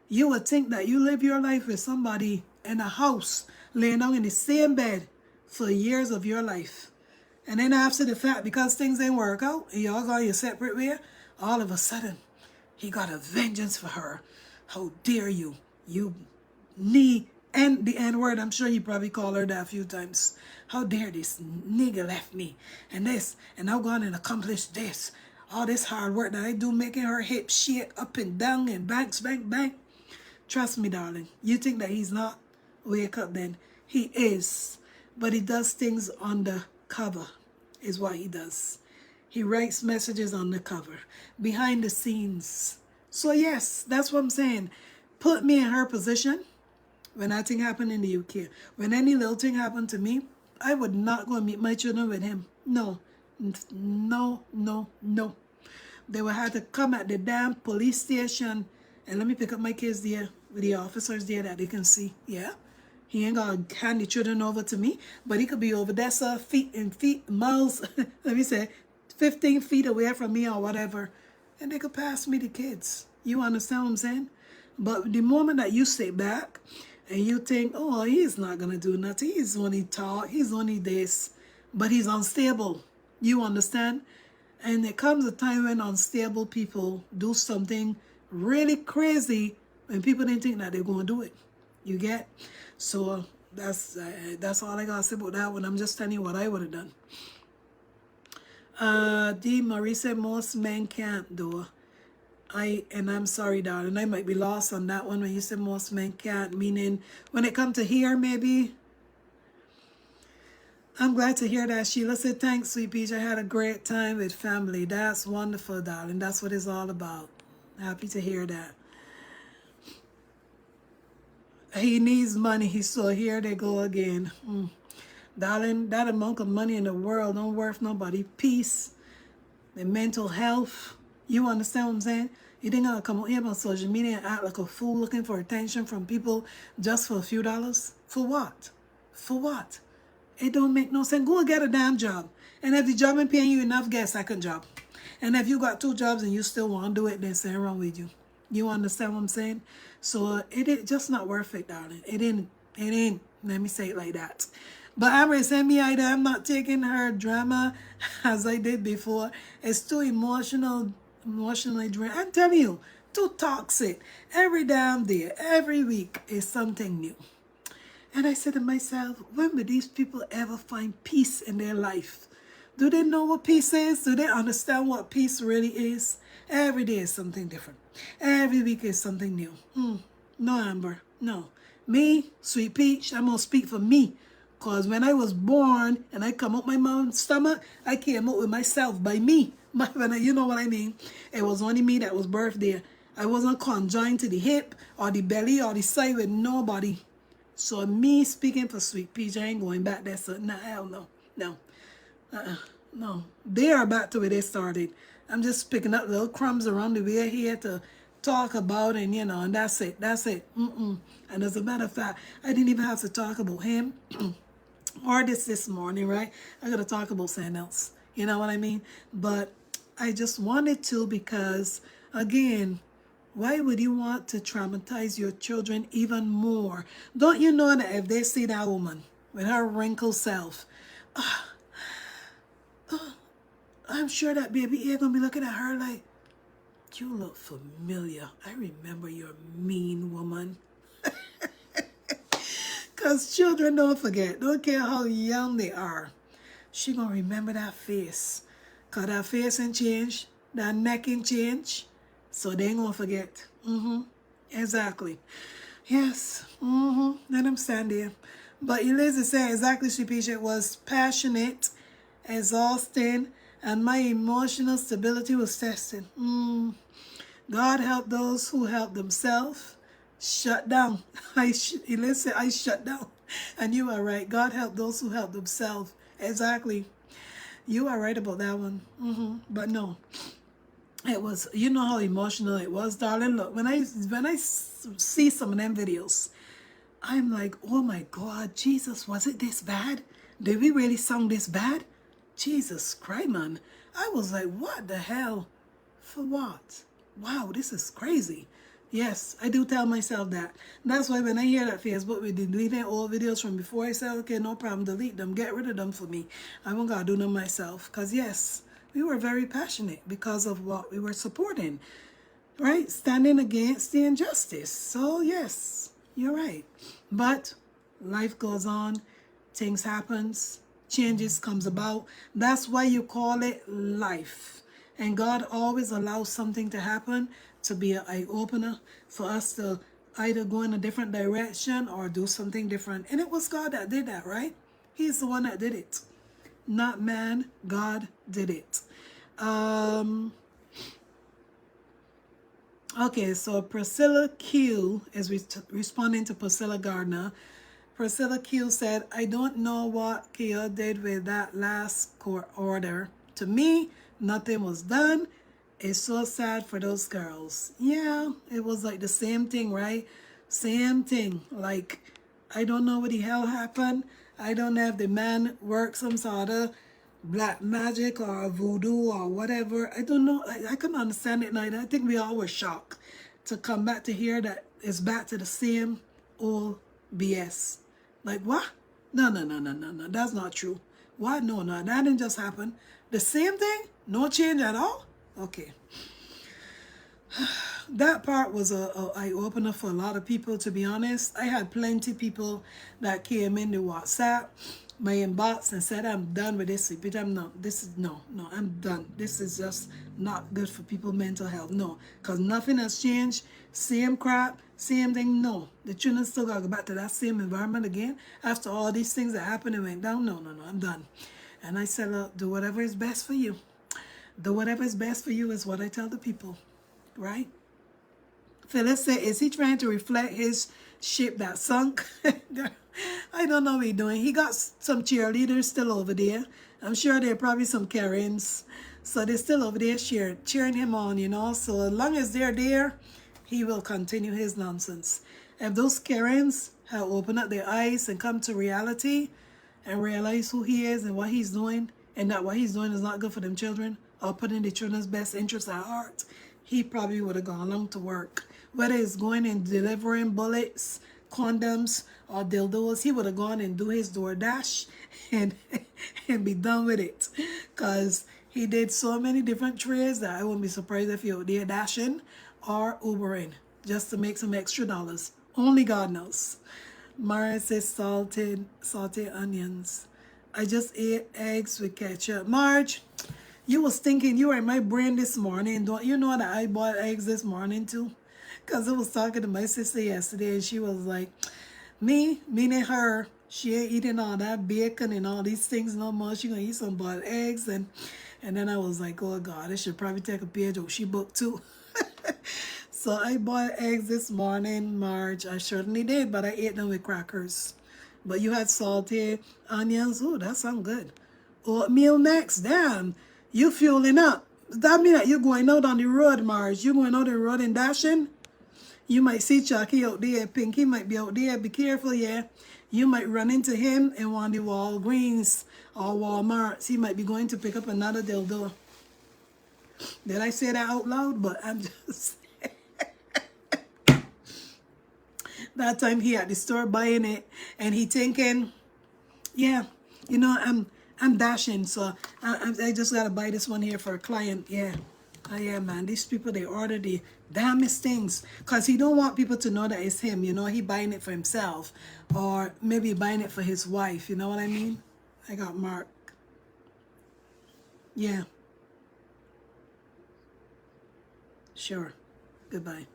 You would think that you live your life with somebody in a house, laying down in the same bed for years of your life. And then after the fact, because things ain't work out, and y'all go your separate way, all of a sudden, he got a vengeance for her. How dare you? You need, and the N-word, I'm sure you probably called her that a few times. How dare this nigga left me, and this, and I've gone and accomplished this. All this hard work that I do making her hip shake up and down and banks, bank, bank. Trust me, darling. You think that he's not? Wake up then. He is. But he does things on the cover, is what he does. He writes messages on the cover, behind the scenes. So yes, that's what I'm saying. Put me in her position when that thing happened in the UK. When any little thing happened to me, I would not go and meet my children with him. No. No, no, no. They would have to come at the damn police station and let me pick up my kids there with the officers there that they can see. Yeah. He ain't gonna hand the children over to me, but he could be over there, sir, miles, let me say, 15 feet away from me or whatever. And they could pass me the kids. You understand what I'm saying? But the moment that you sit back and you think, oh, he's not gonna do nothing. He's only talk, he's only this, but he's unstable. You understand? And there comes a time when unstable people do something really crazy when people didn't think that they're going to do it. You get? So that's all I got to say about that one. I'm just telling you what I would have done. D. Marie said most men can't do. And I'm sorry, darling. I might be lost on that one when you said most men can't. Meaning when it comes to here, maybe. I'm glad to hear that. Sheila said, thanks, Sweet Peach. I had a great time with family. That's wonderful, darling. That's what it's all about. Happy to hear that. He needs money, so here they go again. Darling, that amount of money in the world don't worth nobody peace, the mental health. You understand what I'm saying? You think I'll come out here on social media and act like a fool looking for attention from people just for a few dollars? For what? For what? It don't make no sense. Go and get a damn job. And if the job ain't paying you enough, get a second job. And if you got 2 jobs and you still want to do it, then something wrong with you. You understand what I'm saying? So it ain't just not worth it, darling. It ain't. Let me say it like that. But Amber send me either. I'm not taking her drama as I did before. It's too emotionally drained. I'm telling you, too toxic. Every damn day, every week is something new. And I said to myself, when will these people ever find peace in their life? Do they know what peace is? Do they understand what peace really is? Every day is something different. Every week is something new. No, Amber, no. Me, Sweet Peach, I'm going to speak for me. Because when I was born and I come out my mom's stomach, I came out with myself by me. You know what I mean? It was only me that was birthed there. I wasn't conjoined to the hip or the belly or the side with nobody. So me speaking for Sweet Peach, I ain't going back there. So nah, hell no. No. No. They are back to where they started. I'm just picking up little crumbs around the way here to talk about and, you know, and that's it. That's it. And as a matter of fact, I didn't even have to talk about him or this morning, right? I got to talk about something else. You know what I mean? But I just wanted to because, again, why would you want to traumatize your children even more? Don't you know that if they see that woman with her wrinkled self, I'm sure that baby is going to be looking at her like, You look familiar. I remember you're a mean woman. Because children don't forget. Don't care how young they are. She gonna remember that face. Because that face ain't change. That neck ain't change. So they ain't gonna forget. Exactly. Yes. Let them stand there. But Eliza said exactly, Shapisha, it was passionate, exhausting, and my emotional stability was tested. God help those who help themselves. Shut down. Eliza said, I shut down. And you are right. God help those who help themselves. Exactly. You are right about that one. But no. It was, you know how emotional it was, darling. Look, when I see some of them videos, I'm like, oh my God, Jesus, was it this bad? Did we really sound this bad? Jesus Christ, man. I was like, what the hell? For what? Wow, this is crazy. Yes, I do tell myself that. That's why when I hear that Facebook with deleting all videos from before, I say, okay, no problem, delete them, get rid of them for me. I won't gotta do them myself. Because yes, we were very passionate because of what we were supporting, right? Standing against the injustice. So yes, you're right. But life goes on, things happens, changes comes about. That's why you call it life. And God always allows something to happen to be an eye-opener for us to either go in a different direction or do something different. And it was God that did that, right? He's the one that did it. Not man, God did it. Okay, so Priscilla Q is responding to Priscilla Gardner. Priscilla Q said, I don't know what Kia did with that last court order. To me, nothing was done. It's so sad for those girls. Yeah, it was like the same thing, right? Same thing. Like, I don't know what the hell happened. I don't know if the man worked some sort of black magic or voodoo or whatever. I don't know. I couldn't understand it. And I think we all were shocked to come back to hear that it's back to the same old BS. Like, what? No. That's not true. What? No, that didn't just happen. The same thing? No change at all? Okay. That part was a eye-opener for a lot of people, to be honest. I had plenty of people that came in the WhatsApp, my inbox, and said, I'm done with this. But I'm not. I'm done. This is just not good for people's mental health. No, because nothing has changed. Same crap, same thing. No, the children still got to go back to that same environment again after all these things that happened and went down. No, I'm done. And I said, look, do whatever is best for you. Do whatever is best for you is what I tell the people, right? Phyllis said, is he trying to reflect his ship that sunk? I don't know what he's doing. He got some cheerleaders still over there. I'm sure there are probably some Karens. So they're still over there cheering him on, you know. So as long as they're there, he will continue his nonsense. If those Karens have opened up their eyes and come to reality and realize who he is and what he's doing, and that what he's doing is not good for them children or putting the children's best interests at heart, he probably would have gone along to work. Whether it's going and delivering bullets, condoms, or dildos, he would have gone and do his DoorDash and be done with it. Because he did so many different trades that I wouldn't be surprised if he out there dashing or Ubering just to make some extra dollars. Only God knows. Mara says salted onions. I just ate eggs with ketchup. Marge, you was thinking you were in my brain this morning. Don't you know that I bought eggs this morning too? Because I was talking to my sister yesterday and she was like, me, meaning her, she ain't eating all that bacon and all these things no more. She gonna eat some boiled eggs. And then I was like, oh God, I should probably take a page of she book too. So I bought eggs this morning, Marge. I certainly did, but I ate them with crackers. But you had salted onions. Oh, that sounds good. Oatmeal next. Damn, you fueling up. Does that mean that you're going out on the road, Marge? You going out on the road and dashing? You might see Chucky out there. Pinky might be out there. Be careful, yeah. You might run into him in one of the Walgreens or Walmarts. He might be going to pick up another dildo. Did I say that out loud? But I'm just... That time he at the store buying it, and he thinking, yeah, you know, I'm dashing, so I just gotta buy this one here for a client. Yeah, Oh yeah, man, these people, they order the damnest things because he don't want people to know that it's him. You know, he buying it for himself, or maybe buying it for his wife. You know what I mean? I got Mark. Yeah, sure. Goodbye.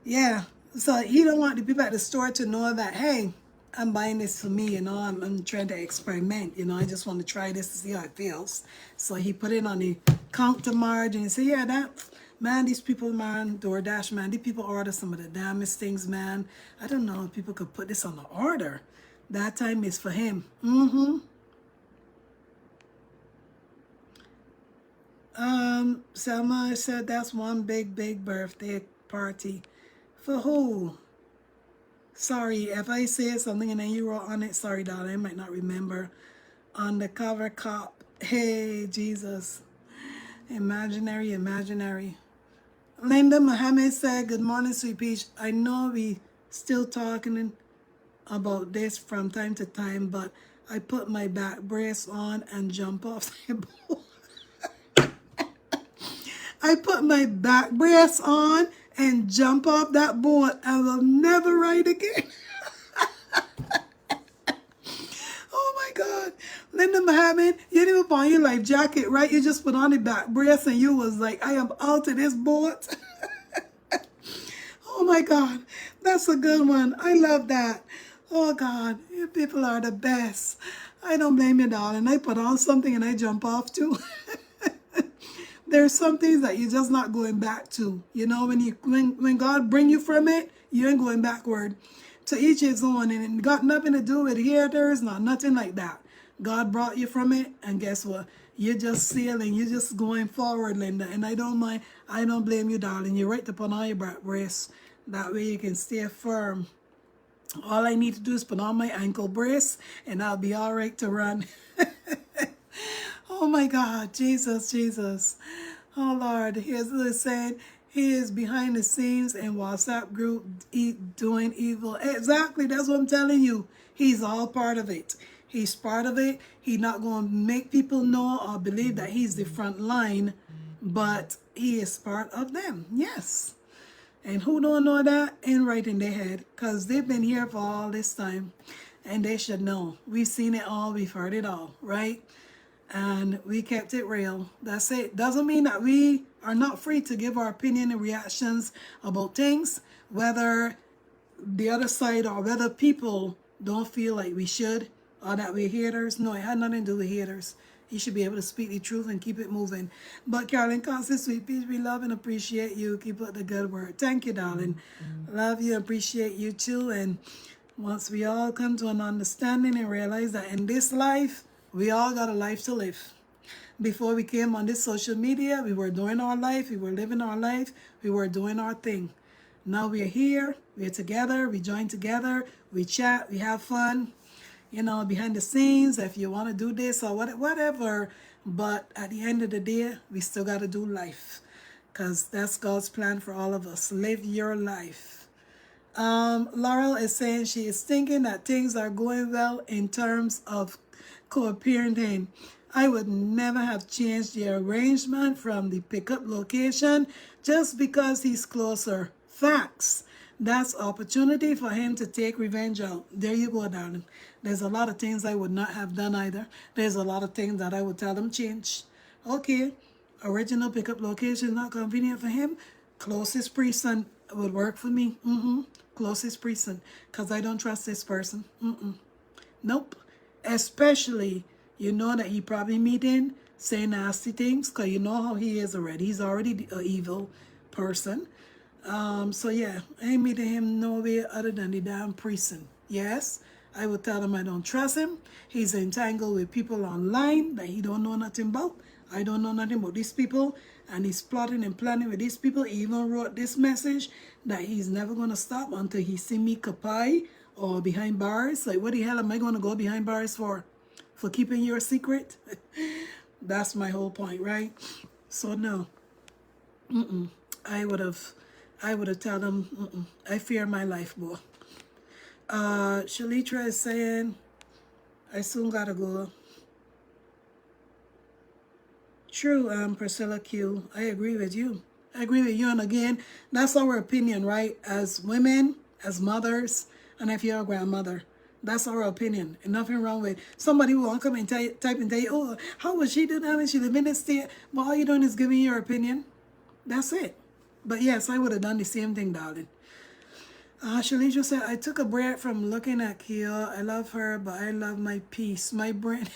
Yeah. So he don't want the people at the store to know that, hey, I'm buying this for me, you know, I'm trying to experiment, you know, I just want to try this to see how it feels. So he put it on the counter margin and say, yeah, that, man, these people, man, DoorDash, man, these people order some of the damnest things, man. I don't know if people could put this on the order. That time is for him. Selma said that's one big birthday party. For who? Sorry, if I say something and then you wrote on it, sorry, darling, I might not remember. Undercover cop. Hey, Jesus. Imaginary, imaginary. Linda Mohammed said, good morning, sweet peach. I know we still talking about this from time to time, but I put my back brace on and jump off the boat. I put my back brace on and jump off that boat and will never ride again. Oh my God. Linda Mohammed, you didn't even put on your life jacket, right? You just put on the back brace and you was like, I am out of this boat. Oh my God. That's a good one. I love that. Oh God, you people are the best. I don't blame you, darling. I put on something and I jump off too. There's some things that you're just not going back to. You know, when God bring you from it, you ain't going backward. To each his own, and it got nothing to do with haters, not nothing like that. God brought you from it, and guess what? You're just sailing, you're just going forward, Linda. And I don't mind, I don't blame you, darling. You're right to put on your back brace. That way you can stay firm. All I need to do is put on my ankle brace, and I'll be all right to run. Oh my God, Jesus, Jesus. Oh Lord, here's what it's saying. He is behind the scenes in WhatsApp group doing evil. Exactly, that's what I'm telling you. He's all part of it. He's part of it. He's not going to make people know or believe that he's the front line, but he is part of them. Yes. And who don't know that ain't right in their head, because they've been here for all this time and they should know. We've seen it all. We've heard it all, right? And we kept it real. That's it. Doesn't mean that we are not free to give our opinion and reactions about things, whether the other side or whether people don't feel like we should or that we're haters. No, it had nothing to do with haters. You should be able to speak the truth and keep it moving. But Carolyn Constance, sweet peach, we love and appreciate you. Keep up the good work. Thank you, darling. Love you, appreciate you too. And once we all come to an understanding and realize that in this life, we all got a life to live. Before we came on this social media, we were doing our life, we were living our life, we were doing our thing. Now we're here, we're together, we join together, we chat, we have fun, you know, behind the scenes, if you want to do this or whatever. But at the end of the day, we still got to do life, because that's God's plan for all of us. Live your life. Laurel is saying she is thinking that things are going well in terms of co-parenting. I would never have changed the arrangement from the pickup location just because he's closer. Facts. That's opportunity for him to take revenge out. There you go, darling. There's a lot of things I would not have done either. There's a lot of things that I would tell him change. Okay, original pickup location not convenient for him. Closest precinct would work for me. Closest precinct, because I don't trust this person. Nope. Especially, you know that he probably meeting, say nasty things, because you know how he is already. He's already an evil person. So yeah, I ain't meeting him no way other than the damn precinct. Yes, I would tell him I don't trust him. He's entangled with people online that he don't know nothing about. I don't know nothing about these people, and he's plotting and planning with these people. He even wrote this message that he's never going to stop until he see me kapai or behind bars. Like, what the hell am I going to go behind bars for? For keeping your secret? That's my whole point, right? So no. I would have told him, I fear my life, boy. Shalitra is saying, I soon gotta go. True, Priscilla Q. I agree with you. I agree with you. And again, that's our opinion, right? As women, as mothers, and if you're a grandmother, that's our opinion. And nothing wrong with somebody who won't come and type and tell you, oh, how would she do that when she live in this state? But all you're doing is giving your opinion. That's it. But yes, I would have done the same thing, darling. Shalisha said, I took a break from looking at Kia. I love her, but I love my peace. My brain,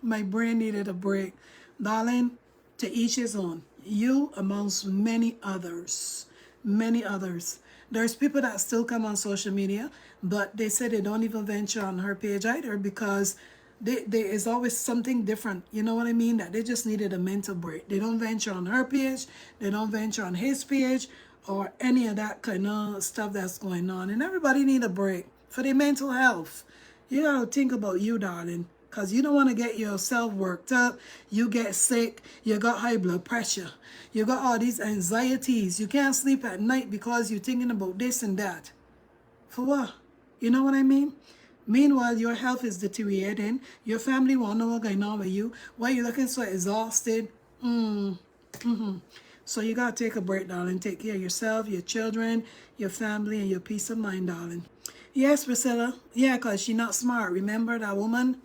my brain needed a break. Darling, to each his own. You amongst many others. Many others. There's people that still come on social media, but they say they don't even venture on her page either because there is always something different. You know what I mean? That they just needed a mental break. They don't venture on her page. They don't venture on his page or any of that kind of stuff that's going on. And everybody need a break for their mental health. You got to think about you, darling. Because you don't want to get yourself worked up. You get sick. You got high blood pressure. You got all these anxieties. You can't sleep at night because you're thinking about this and that. For what? You know what I mean? Meanwhile, your health is deteriorating. Your family won't know what's going on with you. Why you looking so exhausted? So you got to take a break, darling. Take care of yourself, your children, your family, and your peace of mind, darling. Yes, Priscilla. Yeah, because she's not smart. Remember that woman?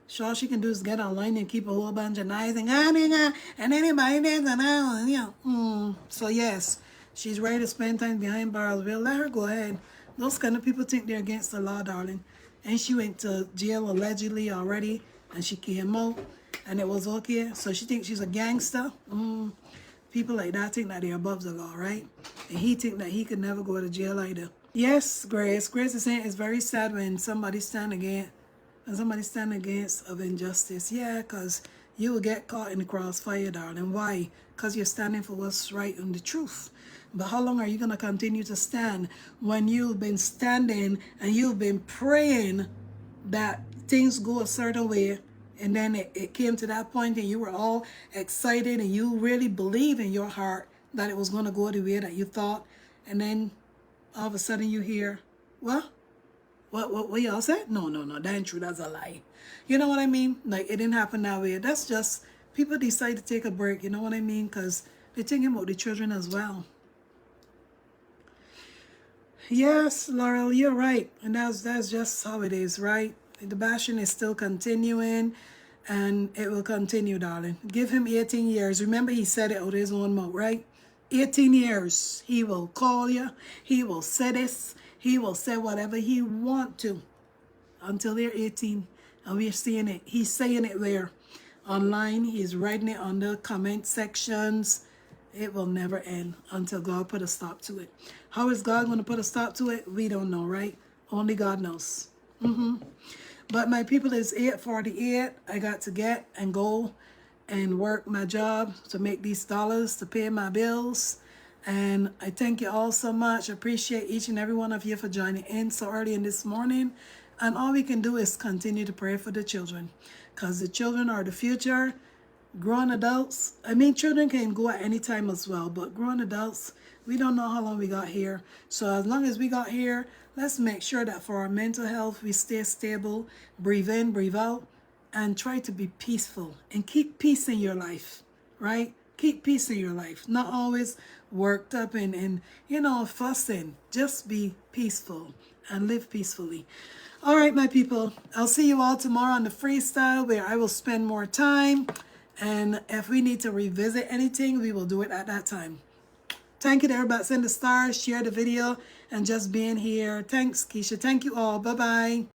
So all she can do is get online and keep a whole bunch of knives and anybody there's an you know. So yes, she's ready to spend time behind bars. We'll let her go ahead. Those kind of people think they're against the law, darling. And she went to jail allegedly already, and she came out, and it was okay. So she thinks she's a gangster. People like that think that they're above the law, right? And he think that he could never go to jail either. Yes, Grace. Grace is saying it's very sad when somebody stand against of injustice. Yeah, because you will get caught in the crossfire, darling. Why? Because you're standing for what's right and the truth. But how long are you going to continue to stand when you've been standing and you've been praying that things go a certain way, and then it came to that point and you were all excited and you really believe in your heart that it was going to go the way that you thought, and then all of a sudden you hear, what y'all said? No, that ain't true. That's a lie. You know what I mean? Like, it didn't happen that way. That's just, people decide to take a break. You know what I mean? Because they're thinking about the children as well. Yes, Laurel, you're right. And that's just how it is, right? The bashing is still continuing, and it will continue, darling. Give him 18 years. Remember, he said it out of his own mouth, right? 18 years. He will call you. He will say this. He will say whatever he want to until they're 18. And we're seeing it. He's saying it there online. He's writing it on the comment sections. It will never end until God put a stop to it. How is God going to put a stop to it? We don't know, right? Only God knows. But my people, it's 8:48. I got to get and go and work my job to make these dollars to pay my bills. And I thank you all so much. I appreciate each and every one of you for joining in so early in this morning. And all we can do is continue to pray for the children, because the children are the future. Grown adults, children can go at any time as well, but grown adults, we don't know how long we got here. So as long as we got here, let's make sure that for our mental health, we stay stable, breathe in, breathe out, and try to be peaceful and keep peace in your life, right? Keep peace in your life. Not always worked up and fussing. Just be peaceful and live peacefully. All right, my people, I'll see you all tomorrow on the freestyle, where I will spend more time. And if we need to revisit anything, we will do it at that time. Thank you to everybody. Send the stars, share the video, and just being here. Thanks, Keisha. Thank you all. Bye-bye.